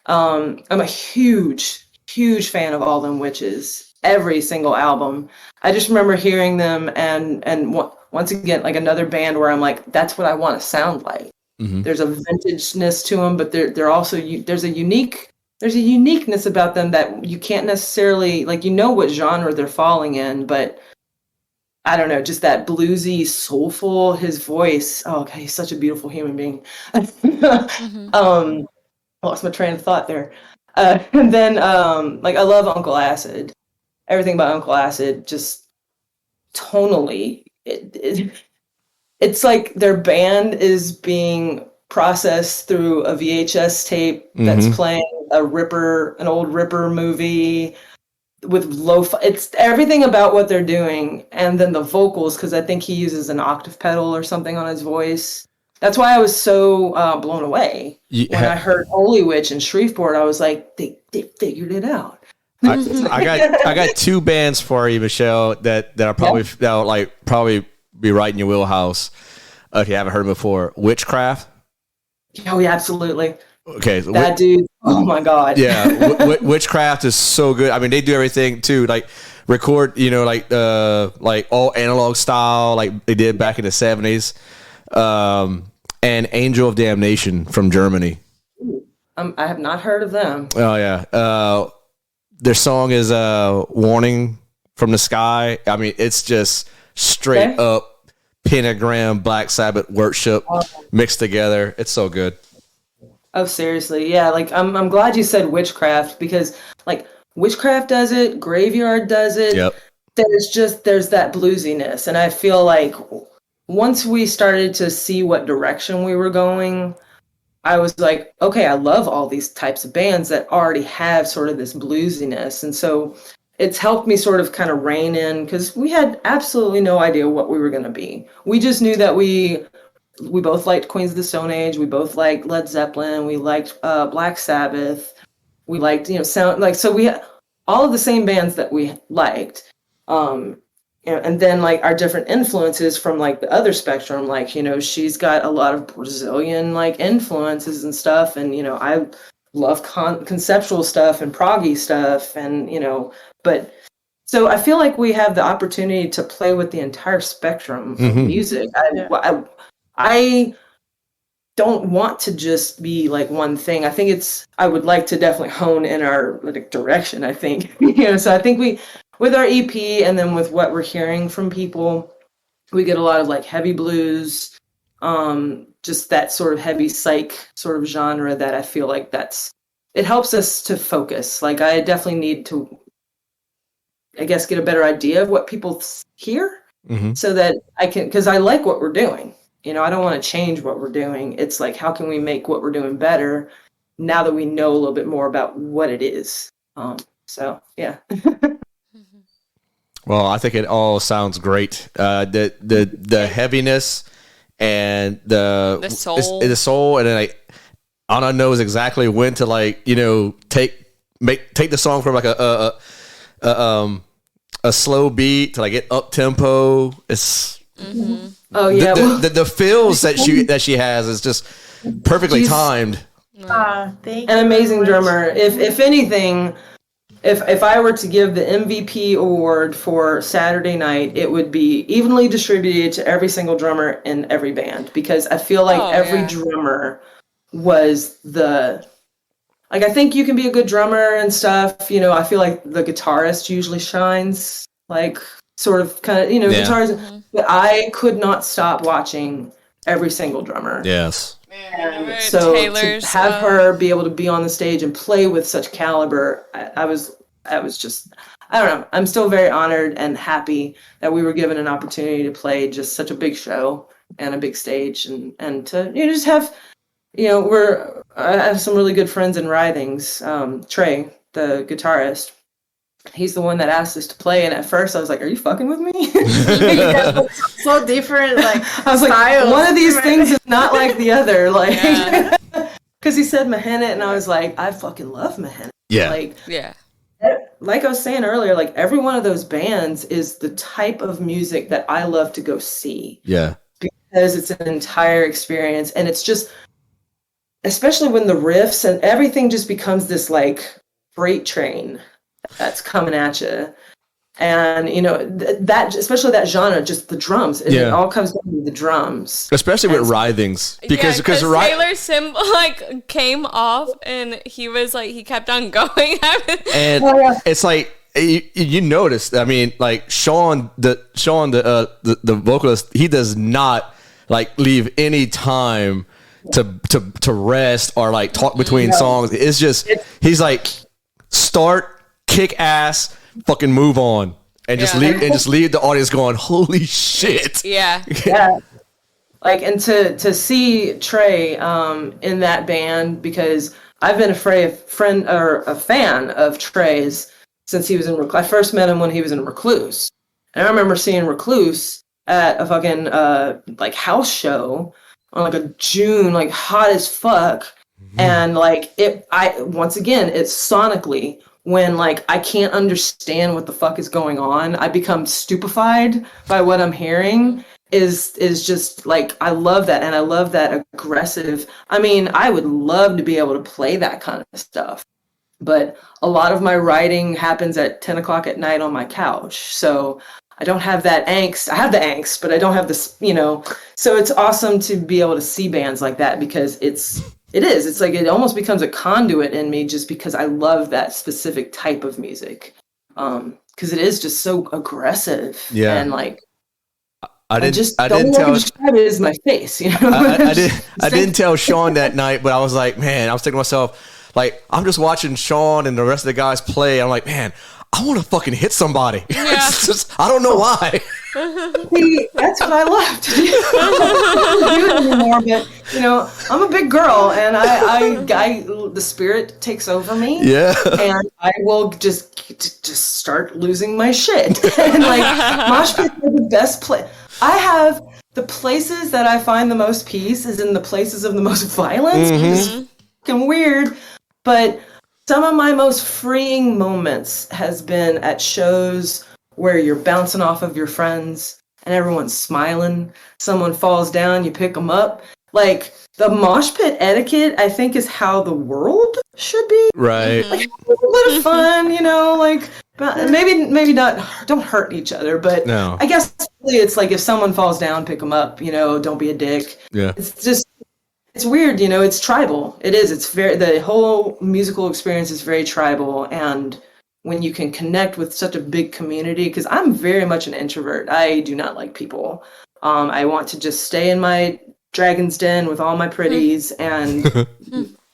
I'm a huge fan of All Them Witches. Every single album. I just remember hearing them and once again, like another band where I'm like, that's what I want to sound like. Mm-hmm. There's a vintageness to them, but they're also there's a uniqueness about them that you can't necessarily, like, you know what genre they're falling in, but I don't know, just that bluesy, soulful, his voice. Oh, okay, he's such a beautiful human being. Lost my train of thought there. And then, like, I love Uncle Acid. Everything about Uncle Acid, just tonally, it's like their band is being processed through a VHS tape that's playing an old Ripper movie with lo-fi. It's everything about what they're doing, and then the vocals, because I think he uses an octave pedal or something on his voice. That's why I was so blown away when I heard Holy Witch and Shreveport. I was like, they figured it out. I got two bands for you, Michelle, that are probably that'll like probably be right in your wheelhouse if you haven't heard them before. Witchcraft. Oh yeah, absolutely. Okay, that dude. Oh my god. Yeah, Witchcraft is so good. I mean, they do everything too, like record, you know, like all analog style, like they did back in the 70s. And Angel of Damnation from Germany. I have not heard of them. Oh yeah. Their song is Warning from the Sky. I mean, it's just straight up pentagram Black Sabbath worship mixed together. It's so good. Oh, seriously. Yeah, like I'm glad you said Witchcraft, because like Witchcraft does it, Graveyard does it. Yep. There's that bluesiness, and I feel like once we started to see what direction we were going, I was like, okay, I love all these types of bands that already have sort of this bluesiness. And so it's helped me sort of kind of rein in, because we had absolutely no idea what we were going to be. We just knew that we both liked Queens of the Stone Age. We both liked Led Zeppelin. We liked Black Sabbath. We liked, sound, like, so we had all of the same bands that we liked. And then like our different influences from like the other spectrum, like, she's got a lot of Brazilian like influences and stuff. And, I love conceptual stuff and proggy stuff. And, but so I feel like we have the opportunity to play with the entire spectrum of music. I don't want to just be like one thing. I think I would like to definitely hone in our like direction, I think. So I think with our EP and then with what we're hearing from people, we get a lot of like heavy blues, just that sort of heavy psych sort of genre that I feel like it helps us to focus. Like I definitely need to, I guess, get a better idea of what people hear so that I can, because I like what we're doing. I don't want to change what we're doing. It's like, how can we make what we're doing better now that we know a little bit more about what it is? So, yeah. Well, I think it all sounds great. The heaviness and the soul, and then like Anna knows exactly when to like take the song from like a slow beat to like get up tempo. It's oh yeah, the feels that she has is just perfectly timed. An amazing drummer. If anything. If I were to give the MVP award for Saturday night, it would be evenly distributed to every single drummer in every band, because I feel like every drummer was I think you can be a good drummer and stuff. I feel like the guitarist usually shines, like sort of kind of, guitars. But I could not stop watching every single drummer. Yes. And so to have her be able to be on the stage and play with such caliber, I was just, I don't know. I'm still very honored and happy that we were given an opportunity to play just such a big show and a big stage, and to just have, I have some really good friends in Writhings. Trey, the guitarist, he's the one that asked us to play, and at first I was like, "Are you fucking with me?" So different, like I was styles. Like, one of these things is not like the other, like, because he said Mahennet, and I was like, I fucking love Mahennet. Yeah, like, yeah. like I was saying earlier, like every one of those bands is the type of music that I love to go see. Yeah. Because it's an entire experience, and it's just, especially when the riffs and everything just becomes this like freight train that's coming at you. And you know that, especially that genre, just the drums. It all comes down to the drums, especially with writhings, because Taylor's cymbal like came off, and he was like he kept on going. And it's like you notice. I mean, like Sean, the vocalist, he does not like leave any time to rest or like talk between songs. It's just he's like start, kick ass, fucking move on, and just leave the audience going, holy shit. Yeah. Like, and to see Trey in that band, because I've been a fan of Trey's since he was in I first met him when he was in Recluse. And I remember seeing Recluse at a fucking like house show on like a June, like hot as fuck. And like once again, it's sonically, when like I can't understand what the fuck is going on, I become stupefied by what I'm hearing. Is just like, I love that, and I love that aggressive. I mean, I would love to be able to play that kind of stuff, but a lot of my writing happens at 10 o'clock at night on my couch, so I don't have that angst. I have the angst, but I don't have this, you know. So it's awesome to be able to see bands like that, because it's like it almost becomes a conduit in me, just because I love that specific type of music, because it is just so aggressive. And like I didn't describe it as my face, you know. I didn't tell Sean that night, but I was like, man, I was thinking to myself, like, I'm just watching Sean and the rest of the guys play. I'm like, man, I want to fucking hit somebody. It's just, I don't know why. See, that's what I love to do. I don't do it anymore, but you know, I'm a big girl, and I the spirit takes over me. And I will just start losing my shit. And like, mosh pits are the best place. I have the places that I find the most peace is in the places of the most violence, which is fucking weird. But some of my most freeing moments has been at shows where you're bouncing off of your friends and everyone's smiling. Someone falls down, you pick them up. Like, the mosh pit etiquette, I think, is how the world should be. Right. Like, a little bit of fun, you know, like, maybe not, don't hurt each other, but no. I guess really it's like, if someone falls down, pick them up, you know, don't be a dick. Yeah. It's just, it's weird, you know, it's tribal. It is. It's the whole musical experience is very tribal. And when you can connect with such a big community, because I'm very much an introvert. I do not like people. I want to just stay in my dragon's den with all my pretties and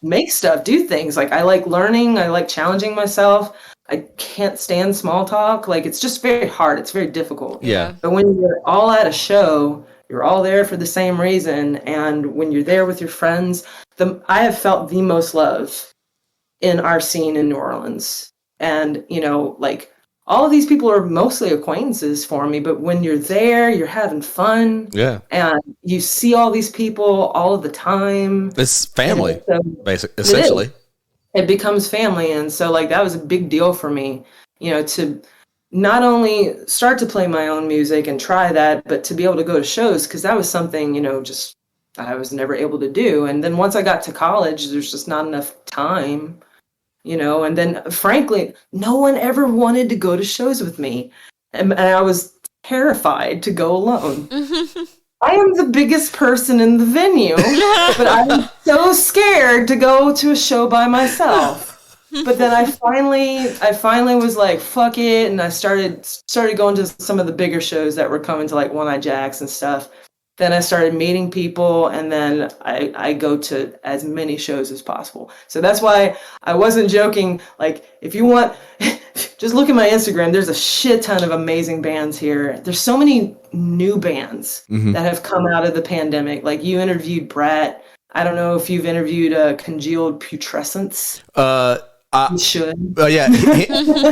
make stuff, do things. Like, I like learning. I like challenging myself. I can't stand small talk. Like, it's just very hard. It's very difficult. Yeah. But when you're all at a show, you're all there for the same reason. And when you're there with your friends, I have felt the most love in our scene in New Orleans. And, you know, like, all of these people are mostly acquaintances for me, but when you're there, you're having fun. Yeah. And you see all these people all of the time. It's family, basically, essentially. It becomes family. And so, like, that was a big deal for me, you know, to not only start to play my own music and try that, but to be able to go to shows, because that was something, you know, just I was never able to do. And then once I got to college, there's just not enough time, you know, and then frankly, no one ever wanted to go to shows with me. And I was terrified to go alone. I am the biggest person in the venue, but I'm so scared to go to a show by myself. But then I finally was like, fuck it. And I started going to some of the bigger shows that were coming to, like, One Eye Jacks and stuff. Then I started meeting people, and then I go to as many shows as possible. So that's why I wasn't joking. Like, if you want, just look at my Instagram. There's a shit ton of amazing bands here. There's so many new bands that have come out of the pandemic. Like, you interviewed Brat. I don't know if you've interviewed Congealed Putrescence. You should. Yeah,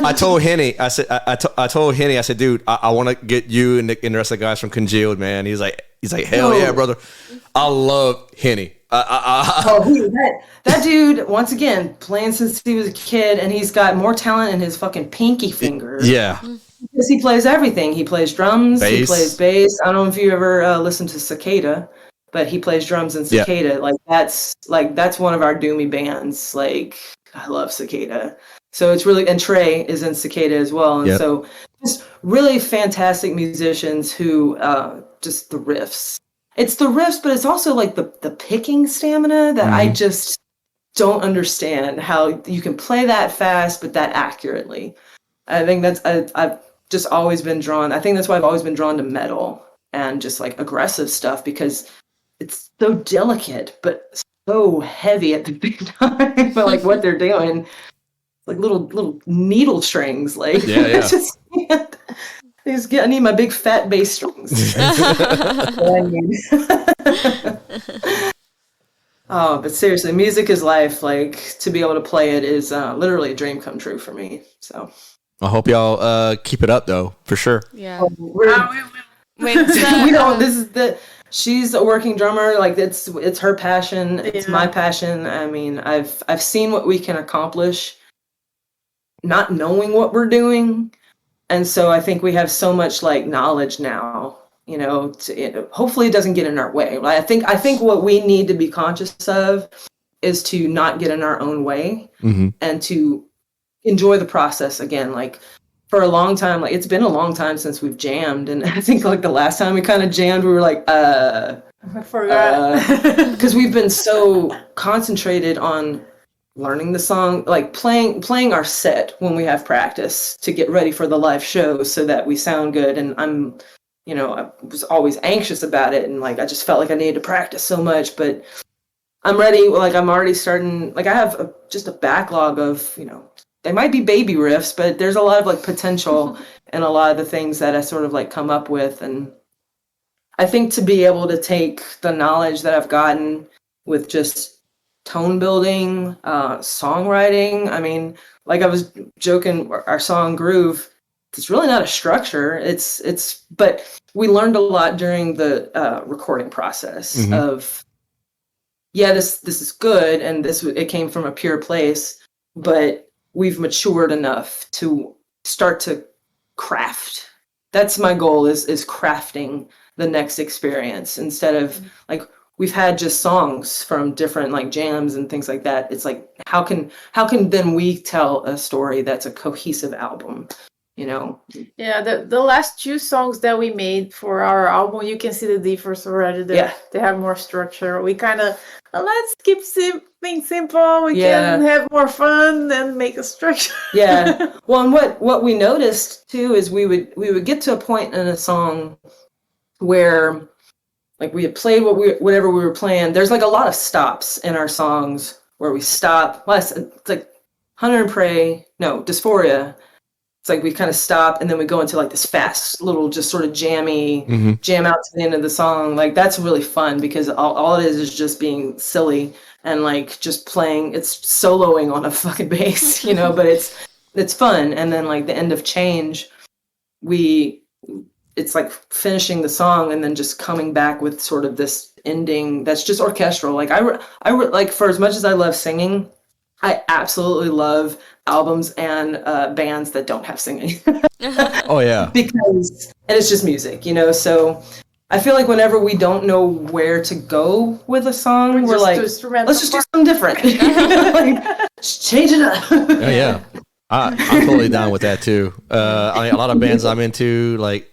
I told Henny. I said, I told Henny. I said, dude, I want to get you and the rest of the guys from Congealed, man. He's like, hell yeah, brother. I love Henny. That dude, once again, playing since he was a kid, and he's got more talent in his fucking pinky finger. Yeah. Because he plays everything. He plays drums, Bass. he plays bass. I don't know if you ever listened to Cicada, but he plays drums in Cicada. Yeah. That's one of our doomy bands. Like, I love Cicada. So it's really, and Trey is in Cicada as well. And so just really fantastic musicians who just the riffs. It's the riffs, but it's also like the picking stamina that I just don't understand how you can play that fast, but that accurately. I think I've just always been drawn. I think that's why I've always been drawn to metal and just like aggressive stuff, because it's so delicate, but so heavy at the same time. But like what they're doing, like little needle strings. Like I just can't. I need my big fat bass strings. Oh, but seriously, music is life. Like, to be able to play it is literally a dream come true for me. So I hope y'all keep it up, though, for sure. Yeah. Wait, she's a working drummer. Like, it's her passion. It's my passion. I mean, I've seen what we can accomplish not knowing what we're doing. And so I think we have so much like knowledge now, you know, hopefully it doesn't get in our way. I think what we need to be conscious of is to not get in our own way and to enjoy the process again. Like, for a long time, like, it's been a long time since we've jammed. And I think like the last time we kind of jammed, we were like, I forgot. Because we've been so concentrated on learning the song, like playing our set when we have practice to get ready for the live show so that we sound good. And I was always anxious about it, and like I just felt like I needed to practice so much. But I'm ready. Like, I'm already starting. Like, I have just a backlog of, you know, they might be baby riffs, but there's a lot of like potential in a lot of the things that I sort of like come up with. And I think to be able to take the knowledge that I've gotten with just tone building, songwriting. I mean, like I was joking, our song Groove, it's really not a structure. But we learned a lot during the recording process of, this is good, and it came from a pure place, but we've matured enough to start to craft. That's my goal, is crafting the next experience instead of like, we've had just songs from different like jams and things like that. It's like, how can then we tell a story that's a cohesive album, you know? Yeah, the last 2 songs that we made for our album, you can see the difference already. They have more structure. We kind of, let's keep things simple. We can have more fun and make a structure. Yeah. Well, and what we noticed too is we would get to a point in a song where, like, we had played whatever we were playing. There's like a lot of stops in our songs where we stop. It's like Hunter and Prey, no, Dysphoria. It's like we kind of stop and then we go into like this fast little just sort of jammy jam out to the end of the song. Like, that's really fun because all it is just being silly and like just playing. It's soloing on a fucking bass, you know, but it's fun. And then like the end of Change, it's like finishing the song and then just coming back with sort of this ending that's just orchestral. Like, I like, for as much as I love singing, I absolutely love albums and bands that don't have singing. Oh yeah. And it's just music, you know? So I feel like whenever we don't know where to go with a song, we're like, let's just do something different. Like, just change it up. Oh yeah. I'm totally down with that too. I mean, a lot of bands I'm into, like,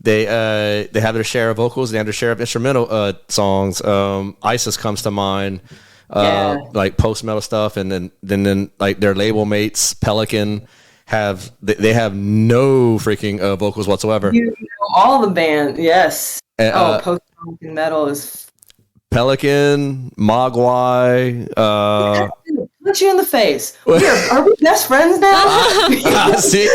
they have their share of vocals, they have their share of instrumental songs. ISIS comes to mind, like post-metal stuff, and then like their label mates, Pelican, have no freaking vocals whatsoever. You know all the band, yes. Post-punk and metal is Pelican, Mogwai. Punch you in the face. Are we best friends now? See.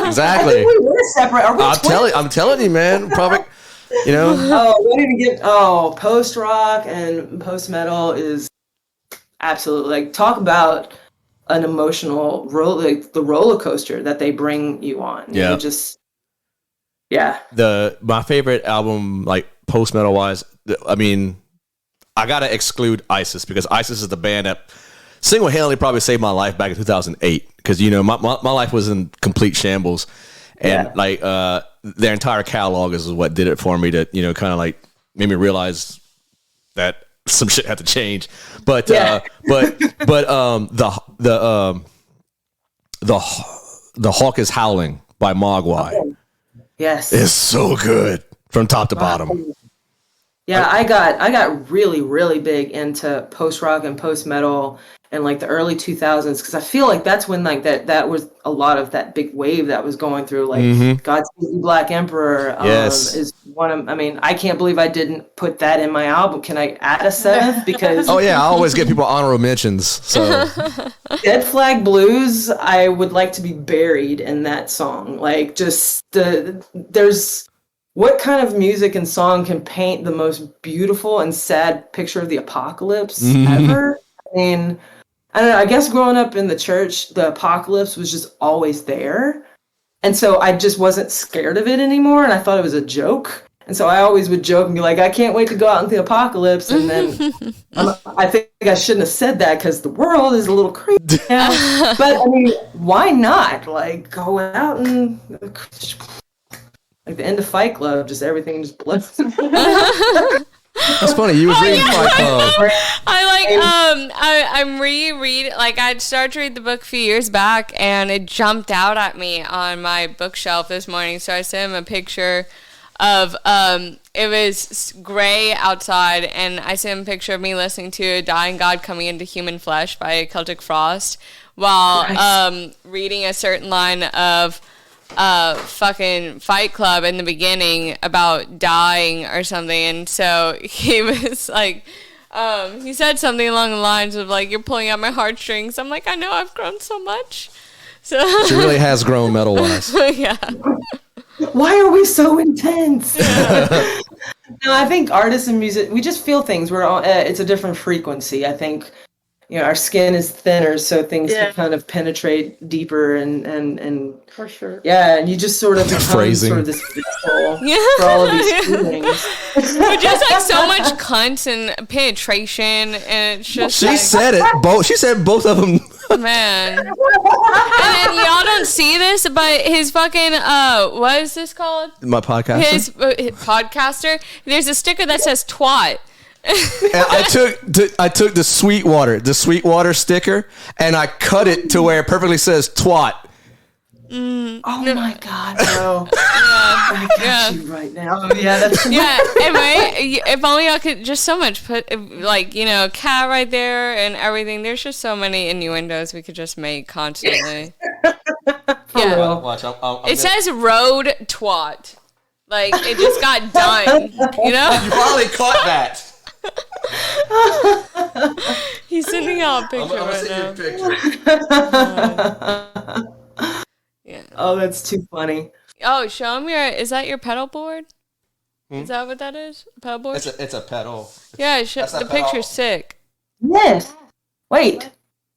Exactly. I think we were separate. Are we I'm telling you, man. Probably, you know. Post rock and post metal is absolutely, like, talk about an emotional the roller coaster that they bring you on. Yeah. My favorite album, like post metal wise, I mean, I gotta exclude ISIS because ISIS is the band that single-handedly probably saved my life back in 2008 because my life was in complete shambles, and their entire catalog is what did it for me to kind of like made me realize that some shit had to change. But the Hawk is Howling by Mogwai. Yes, it's so good from top to bottom. Yeah, I got really, really big into post rock and post metal in like the early 2000s because I feel like that's when like that was a lot of that big wave that was going through. Like Godspeed Black Emperor is one of. I mean, I can't believe I didn't put that in my album. Can I add a seventh? Because I always get people honorable mentions. So Dead Flag Blues, I would like to be buried in that song. Like just there's. What kind of music and song can paint the most beautiful and sad picture of the apocalypse ever? I mean, I don't know. I guess growing up in the church, the apocalypse was just always there. And so I just wasn't scared of it anymore. And I thought it was a joke. And so I always would joke and be like, I can't wait to go out into the apocalypse. And then I think I shouldn't have said that because the world is a little creepy now. But I mean, why not? Like, go out and... Like the end of Fight Club, just everything just blows. That's funny. You was reading Fight Club. I'm rereading. Like I'd started to read the book a few years back, and it jumped out at me on my bookshelf this morning. So I sent him a picture of it was gray outside, and I sent him a picture of me listening to "A Dying God Coming into Human Flesh" by Celtic Frost while reading a certain line of fucking Fight Club in the beginning about dying or something. And so he was like, he said something along the lines of like, you're pulling out my heartstrings. I'm like, I know, I've grown so much. So she really has grown metal wise. Yeah. Why are we so intense? No, I think artists and music, we just feel things. We're all, it's a different frequency. I think our skin is thinner, so things can kind of penetrate deeper and for sure. Yeah, and you just sort of become sort of this vessel for all of these feelings. But just like so much cunt and penetration, and it's just she said it. She said both of them. Man. And then y'all don't see this, but his fucking what is this called? My podcaster. His podcaster. There's a sticker that says twat. I took the Sweetwater sticker, and I cut it to where it perfectly says twat. Oh my God, bro! I got you right now. Oh, yeah, that's Anyway, if only y'all could just so much put like cat right there and everything. There's just so many innuendos we could just make constantly. real. Watch, it says road twat. Like it just got done. You probably caught that. He's sending out a picture right now. Yeah. Oh, that's too funny. Oh, show him is that your pedal board? Is that what that is? Pedal board? It's a pedal. Yeah, the picture's sick. Yes. Wait.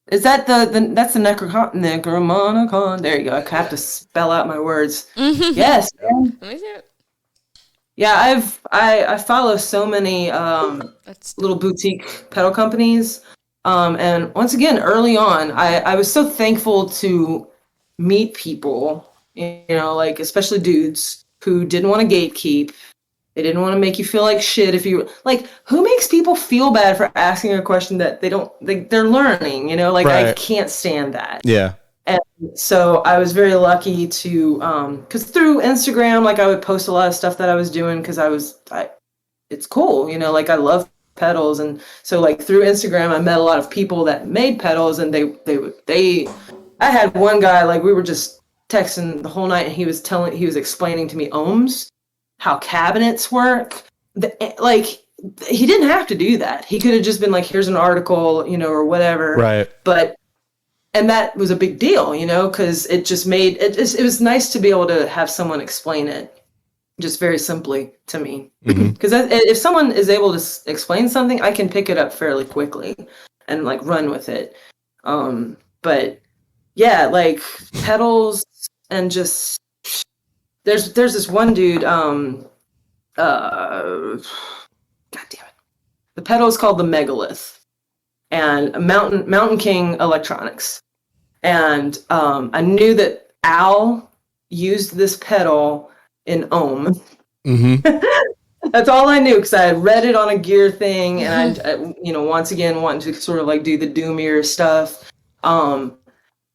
Is that that's the Necromonicon? There you go. I have to spell out my words. Yes. Man. Let me see it. Yeah, I follow so many little boutique pedal companies, and once again, early on, I was so thankful to meet people, like especially dudes who didn't want to gatekeep. They didn't want to make you feel like shit if you like. Who makes people feel bad for asking a question that they're learning? Right. I can't stand that. Yeah. And so I was very lucky to, because through Instagram, like I would post a lot of stuff that I was doing because it's cool, like I love pedals. And so like through Instagram, I met a lot of people that made pedals, and I had one guy, like we were just texting the whole night, and he was explaining to me ohms, how cabinets work. Like he didn't have to do that. He could have just been like, here's an article, or whatever. Right. And that was a big deal, because it just made it was nice to be able to have someone explain it just very simply to me. Because if someone is able to explain something, I can pick it up fairly quickly and like run with it. But yeah, like pedals and just there's this one dude, God damn it. the pedal is called the Megalith, and Mountain King Electronics. And I knew that Al used this pedal in Ohm. Mm-hmm. That's all I knew because I had read it on a gear thing, and I, once again wanting to sort of like do the doomier stuff.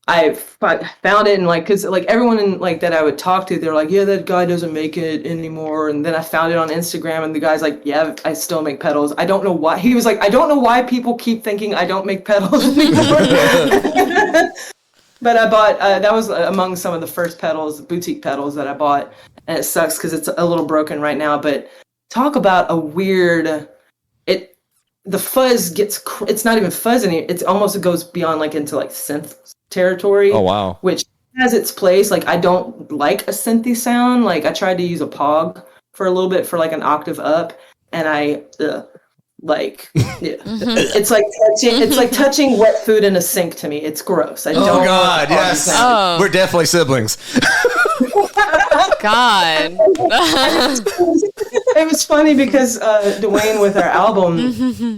I found it, and because everyone in that I would talk to, they're like, yeah, that guy doesn't make it anymore. And then I found it on Instagram, and the guy's like, yeah, I still make pedals. I don't know why. He was like, I don't know why people keep thinking I don't make pedals anymore. But I bought that was among some of the first boutique pedals that I bought, and it sucks because it's a little broken right now. But talk about a weird the fuzz it's not even fuzz anymore. It goes beyond into synth territory. Oh wow. Which has its place. I don't like a synthy sound. I tried to use a Pog for a little bit for an octave up, and it's like touching wet food in a sink to me. It's gross. I don't. Oh God, yes. Oh. We're definitely siblings. God. It was funny because Dwayne, with our album,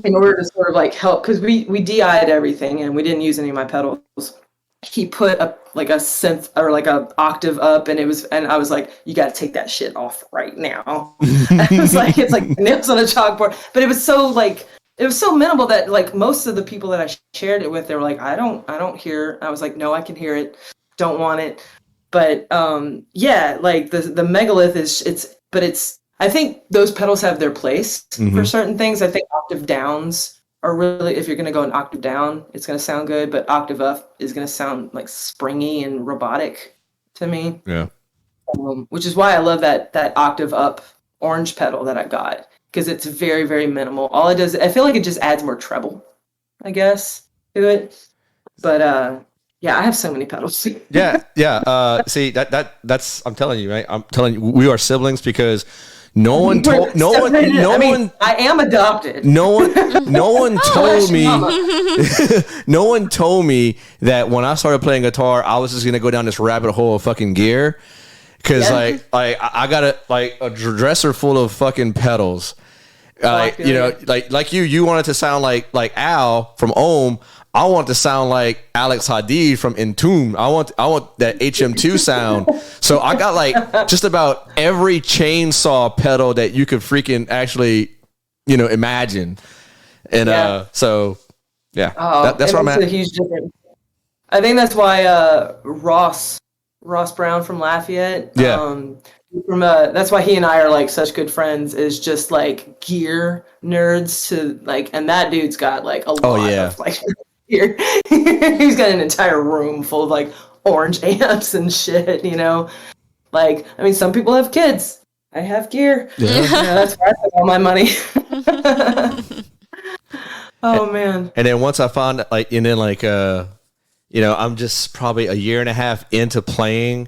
in order to sort of help, because we DI'd everything and we didn't use any of my pedals. He put a synth or a octave up, and I was like, you got to take that shit off right now. It's like nails on a chalkboard. But it was so minimal that most of the people that I shared it with, they were like, I don't hear. I was like, no, I can hear it. Don't want it. But the Megalith is I think those pedals have their place for certain things. I think octave downs are really, if you're going to go an octave down, it's going to sound good, but octave up is going to sound springy and robotic to me. Yeah. Which is why I love that octave up orange pedal that I got, because it's very, very minimal. All it does, I feel like it just adds more treble, I guess, to it. But yeah, I have so many pedals. Yeah. See, that's I'm telling you, right? I'm telling you, we are siblings because no one told I am adopted. No one told me no one told me that when I started playing guitar, I was just gonna go down this rabbit hole of fucking gear. Cause I got a dresser full of fucking pedals. Like you wanted to sound like Al from Ohm. I want to sound like Alex Hadid from Entomb. I want that HM2 sound. So I got just about every chainsaw pedal that you could freaking actually, imagine. And so yeah, that's where I'm at. A huge difference. I think that's why Ross Brown from Lafayette. Yeah. That's why he and I are such good friends, is just gear nerds to and that dude's got a lot of gear. He's got an entire room full of orange amps and shit, some people have kids. I have gear. Yeah. That's where I put all my money. Man. And then once I found I'm just probably a year and a half into playing,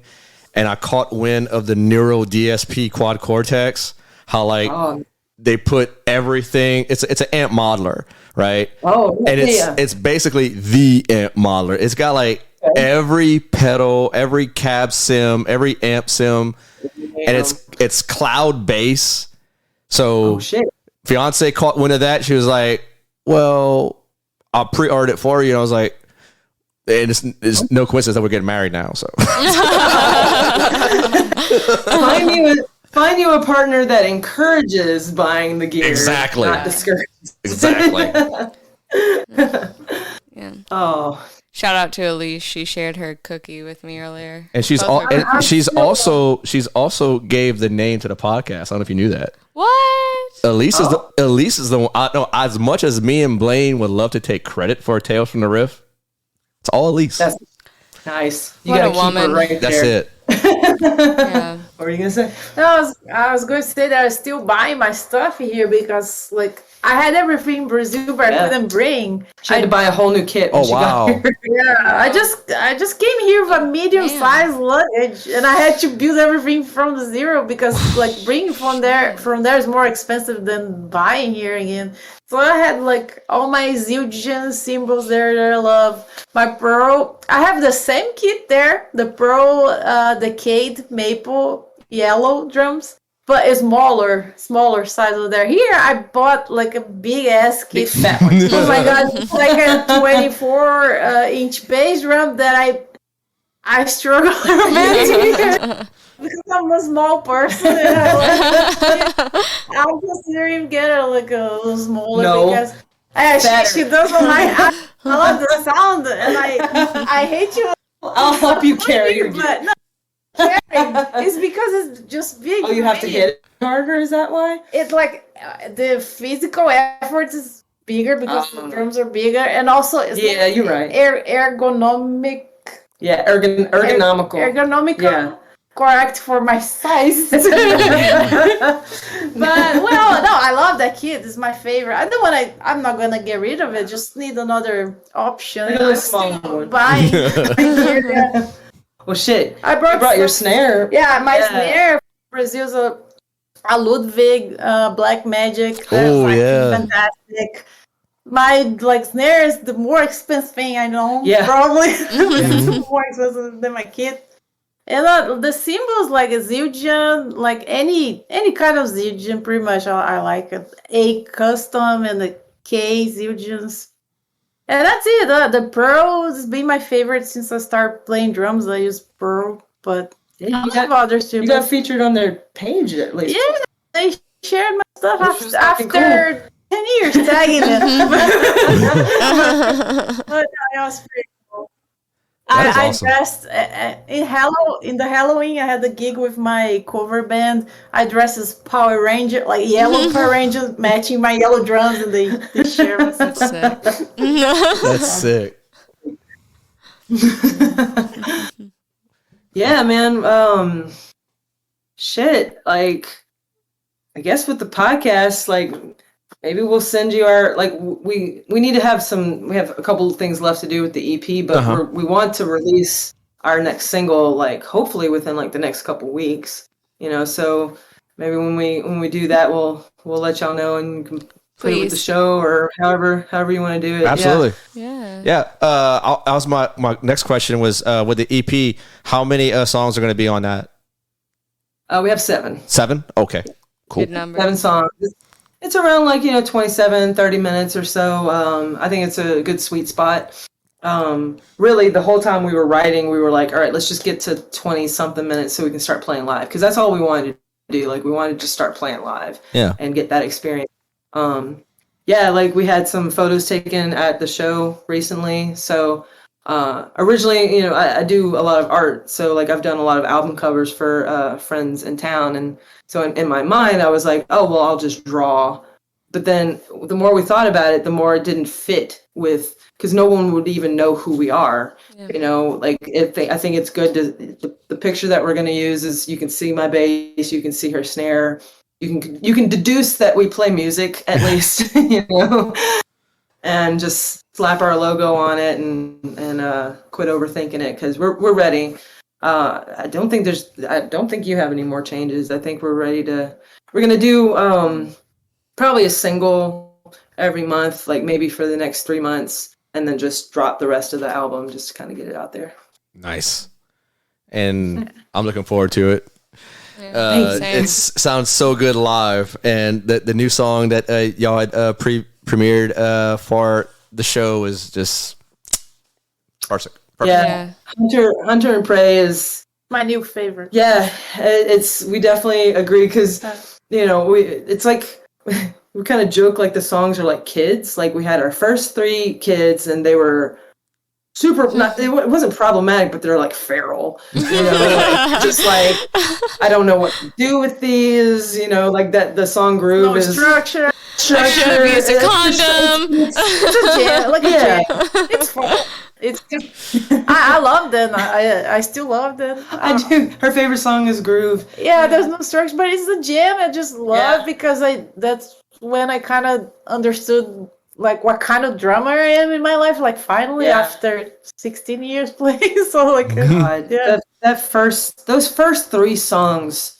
and I caught wind of the Neuro DSP Quad Cortex, how they put everything, it's an amp modeler, right? Oh, and it's basically the amp modeler. It's got every pedal, every cab sim, every amp sim, and it's cloud bass. So fiance caught wind of that. She was like, well, I'll pre-order it for you. And I was like, and it's no coincidence that we're getting married now. So find you a partner that encourages buying the gear. Exactly. Not discourages. Exactly. Yeah. Oh. Shout out to Elise. She shared her cookie with me earlier. And she's also gave the name to the podcast. I don't know if you knew that. What? Elise is the one. I know, as much as me and Blaine would love to take credit for Tales from the Riff, it's all Elise. That's nice. You what gotta a keep woman. her right That's there. it. Yeah. What were you gonna say? No, I was going to say that I was still buying my stuff here because I had everything in Brazil, but I couldn't bring. She had to buy a whole new kit. Oh wow! Yeah, I just came here with a medium-sized luggage, and I had to build everything from the zero because bringing from there is more expensive than buying here again. So I had all my Zildjian cymbals there that I love. My Pearl, I have the same kit there, the Pearl Decade Maple Yellow drums. but it's smaller size over there. Here, I bought like a big ass kit. fat one. Oh my god, it's like a 24-inch bass drum that I struggle a bit because I'm a small person and I'm considering getting like a little smaller because she doesn't like. I love the sound and I hate you. I'll help you carry your but no, carrying. It's because it's just big. Oh, you have to hit it harder. Is that why? It's like the physical effort is bigger because the drums are bigger, and also it's like you're right. Ergonomic. Yeah, ergonomical. Ergonomical. Yeah. Correct for my size. But well, no, I love that kit. It's my favorite. I don't want to. I'm not gonna get rid of it. Just need another option. Like a little smaller one. Buying. Well, shit. I brought your snare. Yeah, my snare. Brazil's a Ludwig Black Magic. Oh, yeah. Fantastic. My snare is the more expensive thing I know. Yeah. Probably. It's more expensive than my kit. And the cymbals like a Zildjian, like any kind of Zildjian, pretty much I like it. A custom and the K Zildjians. And that's it. The Pearl has been my favorite since I started playing drums. I use Pearl, but I have others too. You got featured on their page at least. Yeah, they shared my stuff after cool. 10 years tagging it. But that was pretty cool. I awesome. dressed in the Halloween. I had a gig with my cover band. I dressed as Power Ranger, like yellow Power Ranger, matching my yellow drums, and they shared my stuff. That's sick. Yeah, man. Shit. Like, I guess with the podcast, like, maybe we'll send you our, like, we need to have we have a couple of things left to do with the EP, but we want to release our next single, like, hopefully within, like, the next couple weeks, so maybe when we do that, we'll let y'all know and you can put it with the show or however you want to do it. Absolutely. Yeah. My next question was, with the EP, how many songs are going to be on that? We have 7. 7? Okay. Cool. Good number. 7 songs. It's around 27, 30 minutes or so. I think it's a good sweet spot. Really, the whole time we were writing, we were like, all right, let's just get to 20 something minutes so we can start playing live. Because that's all we wanted to do. Like, we wanted to just start playing live and get that experience. We had some photos taken at the show recently. So originally, I do a lot of art. So, like, I've done a lot of album covers for friends in town. And so in my mind, I was like, oh, well, I'll just draw. But then the more we thought about it, the more it didn't fit with, because no one would even know who we are. Yeah. I think it's good the picture that we're going to use is you can see my bass, you can see her snare. You can deduce that we play music at least, and just slap our logo on it and quit overthinking it because we're ready. I don't think you have any more changes. I think we're gonna do probably a single every month, like maybe for the next 3 months, and then just drop the rest of the album just to kind of get it out there. Nice. And I'm looking forward to it. It sounds so good live, and the new song that y'all had premiered for the show is just perfect. Yeah. Hunter and Prey is my new favorite. Yeah, we definitely agree because it's like we kind of joke like the songs are like kids. Like we had our first 3 kids and they were super it wasn't problematic, but they're like feral, just like I don't know what to do with these, like that the song Groove is structure. I should have used a condom. It's a jam, like a jam. It's fun. It's I love them. I still love them. I do. Her favorite song is Groove. Yeah, there's no structure, but it's the jam I just love because that's when I kind of understood like what kind of drummer I am in my life. Like finally after 16 years playing, so like God, those first 3 songs.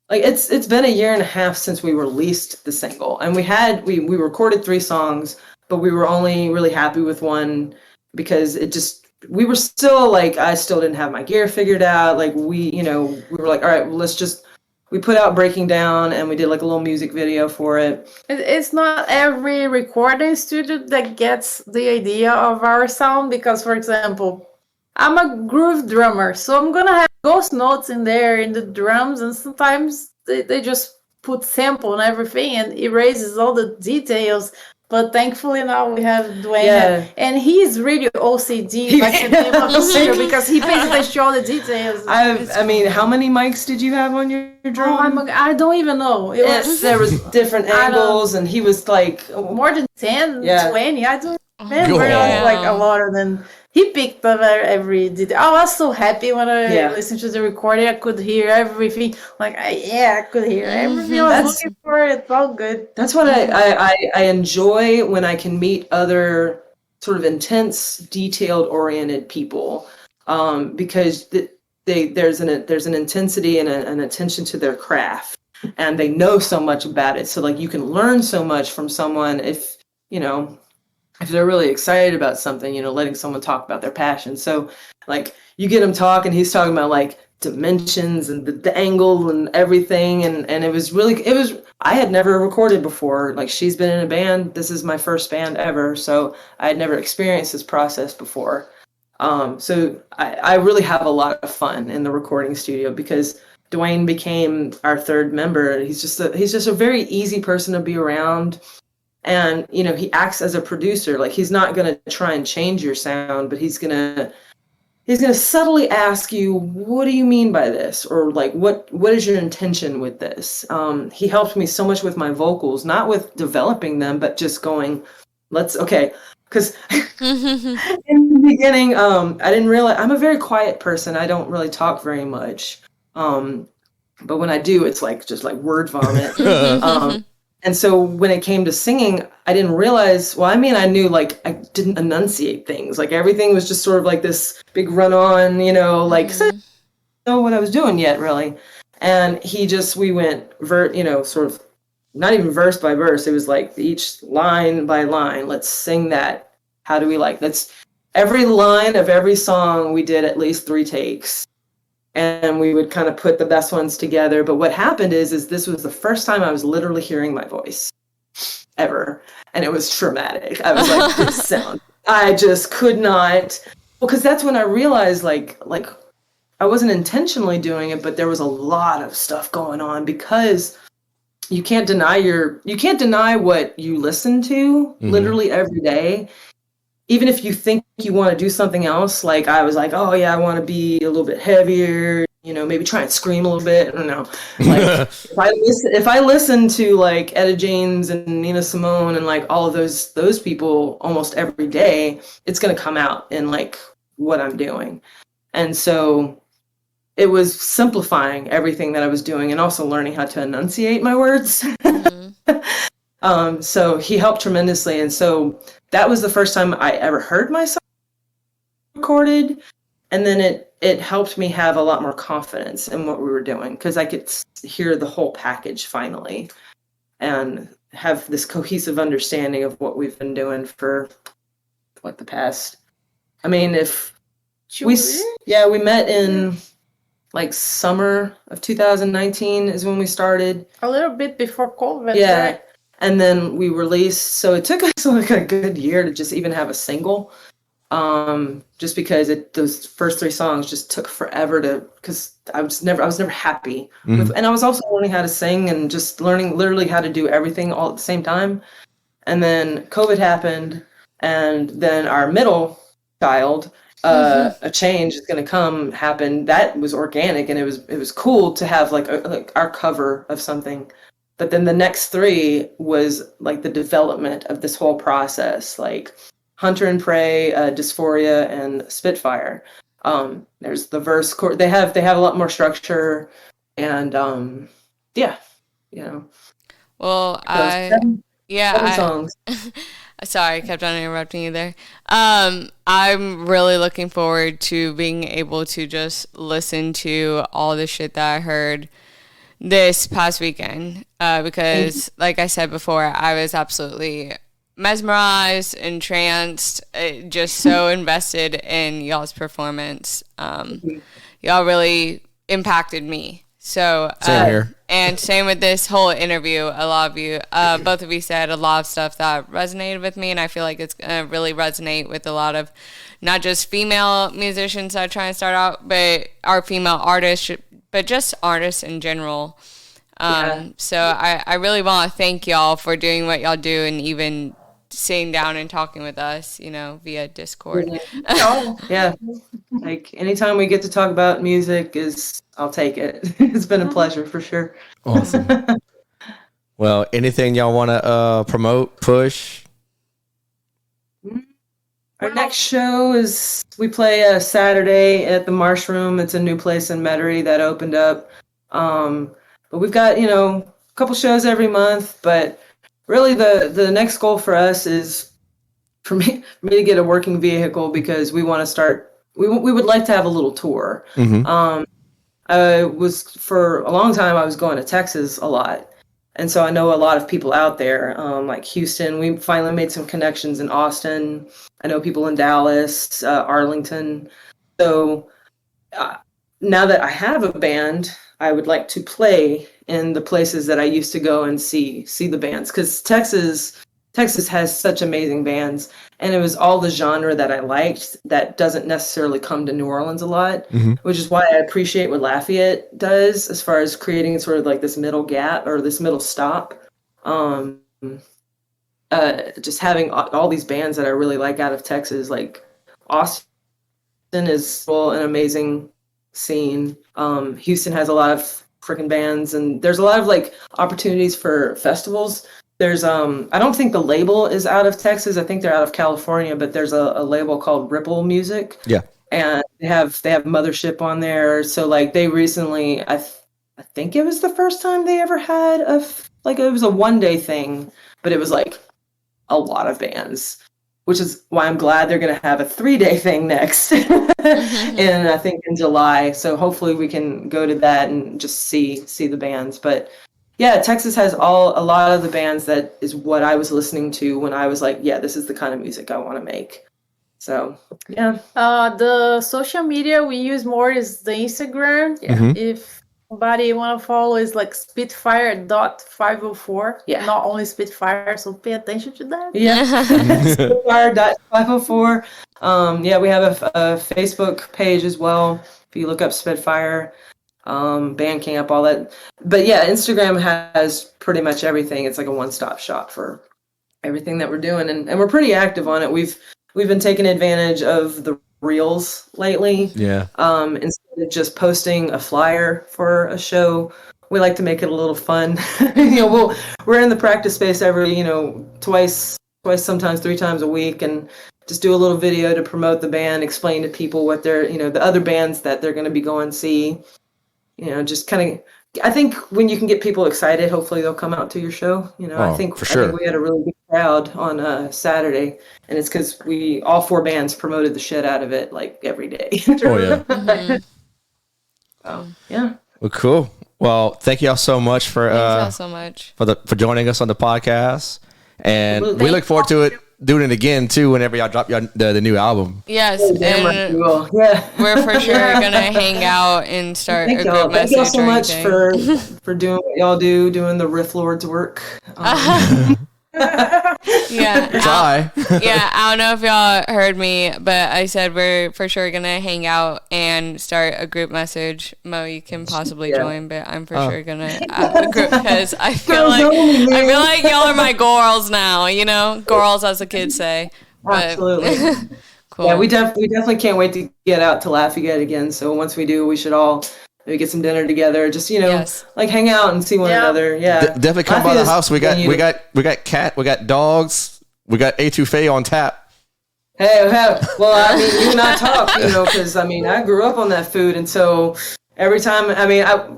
Like it's been a year and a half since we released the single, and we recorded 3 songs, but we were only really happy with one because we were still like I still didn't have my gear figured out. Like we were like, all right, well, let's just we put out Breaking Down, and we did like a little music video for it. It's not every recording studio that gets the idea of our sound because, for example, I'm a groove drummer, so I'm gonna have ghost notes in there in the drums, and sometimes they just put sample and everything and erases all the details. But thankfully now we have Dwayne, and he's really OCD, like the name of the studio, because he pays attention to all the details. I mean, how many mics did you have on your drum? I don't even know. There was different angles, and he was like more than 10, 20. I don't remember. It was like a lot, and then he picked up every detail. I was so happy when I listened to the recording. I could hear everything. Like, I could hear everything I was looking for. It's all good. That's what I enjoy when I can meet other sort of intense, detailed-oriented people, because there's an intensity and an attention to their craft, and they know so much about it. So, like, you can learn so much from someone if they're really excited about something, letting someone talk about their passion. So, like, you get him talking, he's talking about, like, dimensions and the angle and everything. And I had never recorded before. Like, she's been in a band. This is my first band ever. So I had never experienced this process before. So I really have a lot of fun in the recording studio because Dwayne became our third member. He's just a very easy person to be around. And, he acts as a producer. Like, he's not going to try and change your sound, but he's going to subtly ask you, what do you mean by this? Or, like, what is your intention with this? He helped me so much with my vocals, not with developing them, but just going, because in the beginning, I didn't realize, I'm a very quiet person. I don't really talk very much. But when I do, it's like, just like word vomit. And so when it came to singing, I didn't realize, I knew, like, I didn't enunciate things. Like, everything was just sort of like this big run-on, like, I didn't know what I was doing yet, really. And we went, sort of, not even verse by verse. It was like each line by line, let's sing that. How do we every line of every song we did at least 3 takes. And we would kind of put the best ones together. But what happened is this was the first time I was literally hearing my voice ever. And it was traumatic. I was like, this sound. I just could not. Because that's when I realized, like I wasn't intentionally doing it, but there was a lot of stuff going on because you can't deny what you listen to literally every day. Even if you think you want to do something else, like I was like, oh yeah, I want to be a little bit heavier, maybe try and scream a little bit. I don't know. Like if I listen to like Etta James and Nina Simone and like all of those people almost every day, it's gonna come out in like what I'm doing. And so it was simplifying everything that I was doing and also learning how to enunciate my words. So he helped tremendously. And so that was the first time I ever heard myself recorded. And then it helped me have a lot more confidence in what we were doing because I could hear the whole package finally and have this cohesive understanding of what we've been doing for the past. I mean, we met in like summer of 2019 is when we started. A little bit before COVID. Yeah. Right? And then we released, so it took us like a good year to just even have a single, just because those first 3 songs just took forever because I was never happy. And I was also learning how to sing and just learning literally how to do everything all at the same time. And then COVID happened, and then our middle child, a change is going to happen. That was organic, and it was cool to have like our cover of something. But then the next 3 was like the development of this whole process, like Hunter and Prey, Dysphoria, and Spitfire. There's the verse chord. They have a lot more structure, and Well, seven songs. Sorry, I kept on interrupting you there. I'm really looking forward to being able to just listen to all the shit that I heard this past weekend because, like I said before, I was absolutely mesmerized, entranced, just so invested in y'all's performance. Y'all really impacted me. So Same here. And same with this whole interview. A lot of you, both of you said a lot of stuff that resonated with me, and I feel like it's gonna really resonate with a lot of not just female musicians that are trying to start out, but our female artists, but just artists in general. So I really want to thank y'all for doing what y'all do, and even sitting down and talking with us, via Discord. Yeah. Like anytime we get to talk about music I'll take it. It's been a pleasure for sure. Awesome. Well, anything y'all want to promote, push? Our next show is we play a Saturday at the Marsh Room. It's a new place in Metairie that opened up. But we've got, a couple shows every month, but really the next goal for us is for me to get a working vehicle, because we want to start, we would like to have a little tour. Mm-hmm. For a long time, I was going to Texas a lot. And so I know a lot of people out there, like Houston. We finally made some connections in Austin. I know people in Dallas, Arlington. So now that I have a band, I would like to play in the places that I used to go and see the bands, because Texas has such amazing bands, and it was all the genre that I liked that doesn't necessarily come to New Orleans a lot, which is why I appreciate what Lafayette does as far as creating sort of like this middle gap or this middle stop. Just having all these bands that I really like out of Texas, like Austin is an amazing scene. Houston has a lot of freaking bands, and there's a lot of like opportunities for festivals. There's I don't think the label is out of Texas. I think they're out of California, but there's a label called Ripple Music. Yeah. And they have Mothership on there. So like they recently, I think it was the first time they ever had it was a 1-day thing, but it was like a lot of bands, which is why I'm glad they're going to have a 3-day thing next. And I think in July. So hopefully we can go to that and just see the bands. But yeah, Texas has a lot of the bands that is what I was listening to when I was like, yeah, this is the kind of music I want to make. So yeah. The social media we use more is the Instagram. Yeah. If somebody want to follow, is like Spitfire.504. Yeah. Not only Spitfire, so pay attention to that. Yeah. Spitfire.504. Yeah, we have a Facebook page as well. If you look up Spitfire, Bandcamp, all that. But yeah, Instagram has pretty much everything. It's like a one-stop shop for everything that we're doing, and we're pretty active on it. We've been taking advantage of the reels lately. Yeah. Instead of just posting a flyer for a show, we like to make it a little fun. We're in the practice space every, twice, sometimes 3 times a week, and just do a little video to promote the band, explain to people what they're, the other bands that they're going to be going to see. Just kind of, I think when you can get people excited, hopefully they'll come out to your show. I think for sure. I think we had a really big crowd on Saturday, and it's because all 4 bands promoted the shit out of it like every day. Oh yeah. Yeah. Well, cool. Well, thank y'all so much for for joining us on the podcast, and we look forward to it. Doing it again too whenever y'all drop the new album. Yes, and we're for sure gonna hang out and start a group message. Thank y'all so much for doing what y'all do, doing the Riff Lord's work. Yeah, try. I don't know if y'all heard me, but I said we're for sure gonna hang out and start a group message. Mo, you can possibly join, but I'm for sure gonna have a group, because I feel like y'all are my girls now. Girls, as the kids say. But, absolutely. Cool. Yeah, we definitely can't wait to get out to Lafayette again. So once we do, we should all maybe get some dinner together. Just like hang out and see one another. Yeah, definitely come by the house. We got cat, we got dogs, we got etouffee on tap. Hey, well, I mean, you and I talk, because I grew up on that food, and so every time,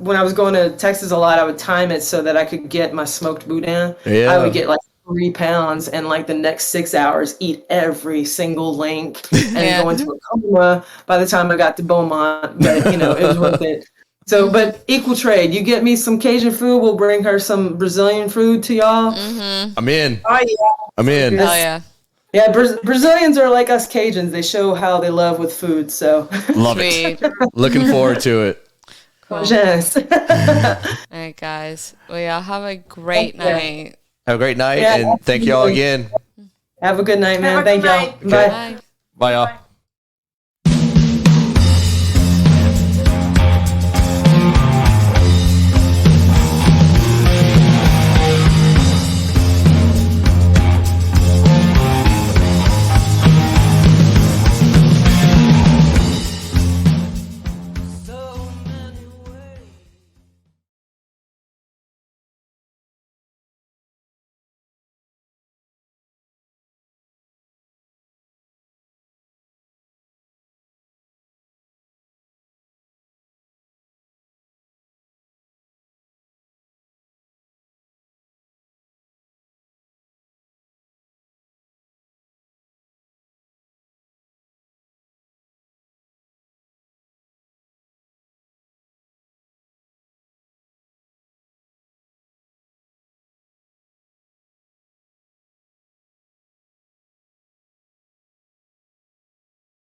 when I was going to Texas a lot, I would time it so that I could get my smoked boudin. Yeah. I would get like 3 pounds, and like the next 6 hours, eat every single link and go into a coma by the time I got to Beaumont. But it was worth it. So, but equal trade. You get me some Cajun food, we'll bring her some Brazilian food to y'all. Mm-hmm. I'm in. Oh yeah, I'm in. Hell yeah. Yeah, Brazilians are like us Cajuns. They show how they love with food. So love it. Looking forward to it. Cool. Yes. All right, guys. Well, y'all have a great night. Have a great night, Yeah, and thank y'all again. Have a good night, man. Have a Thank good y'all. night. Bye. Bye. Bye, y'all.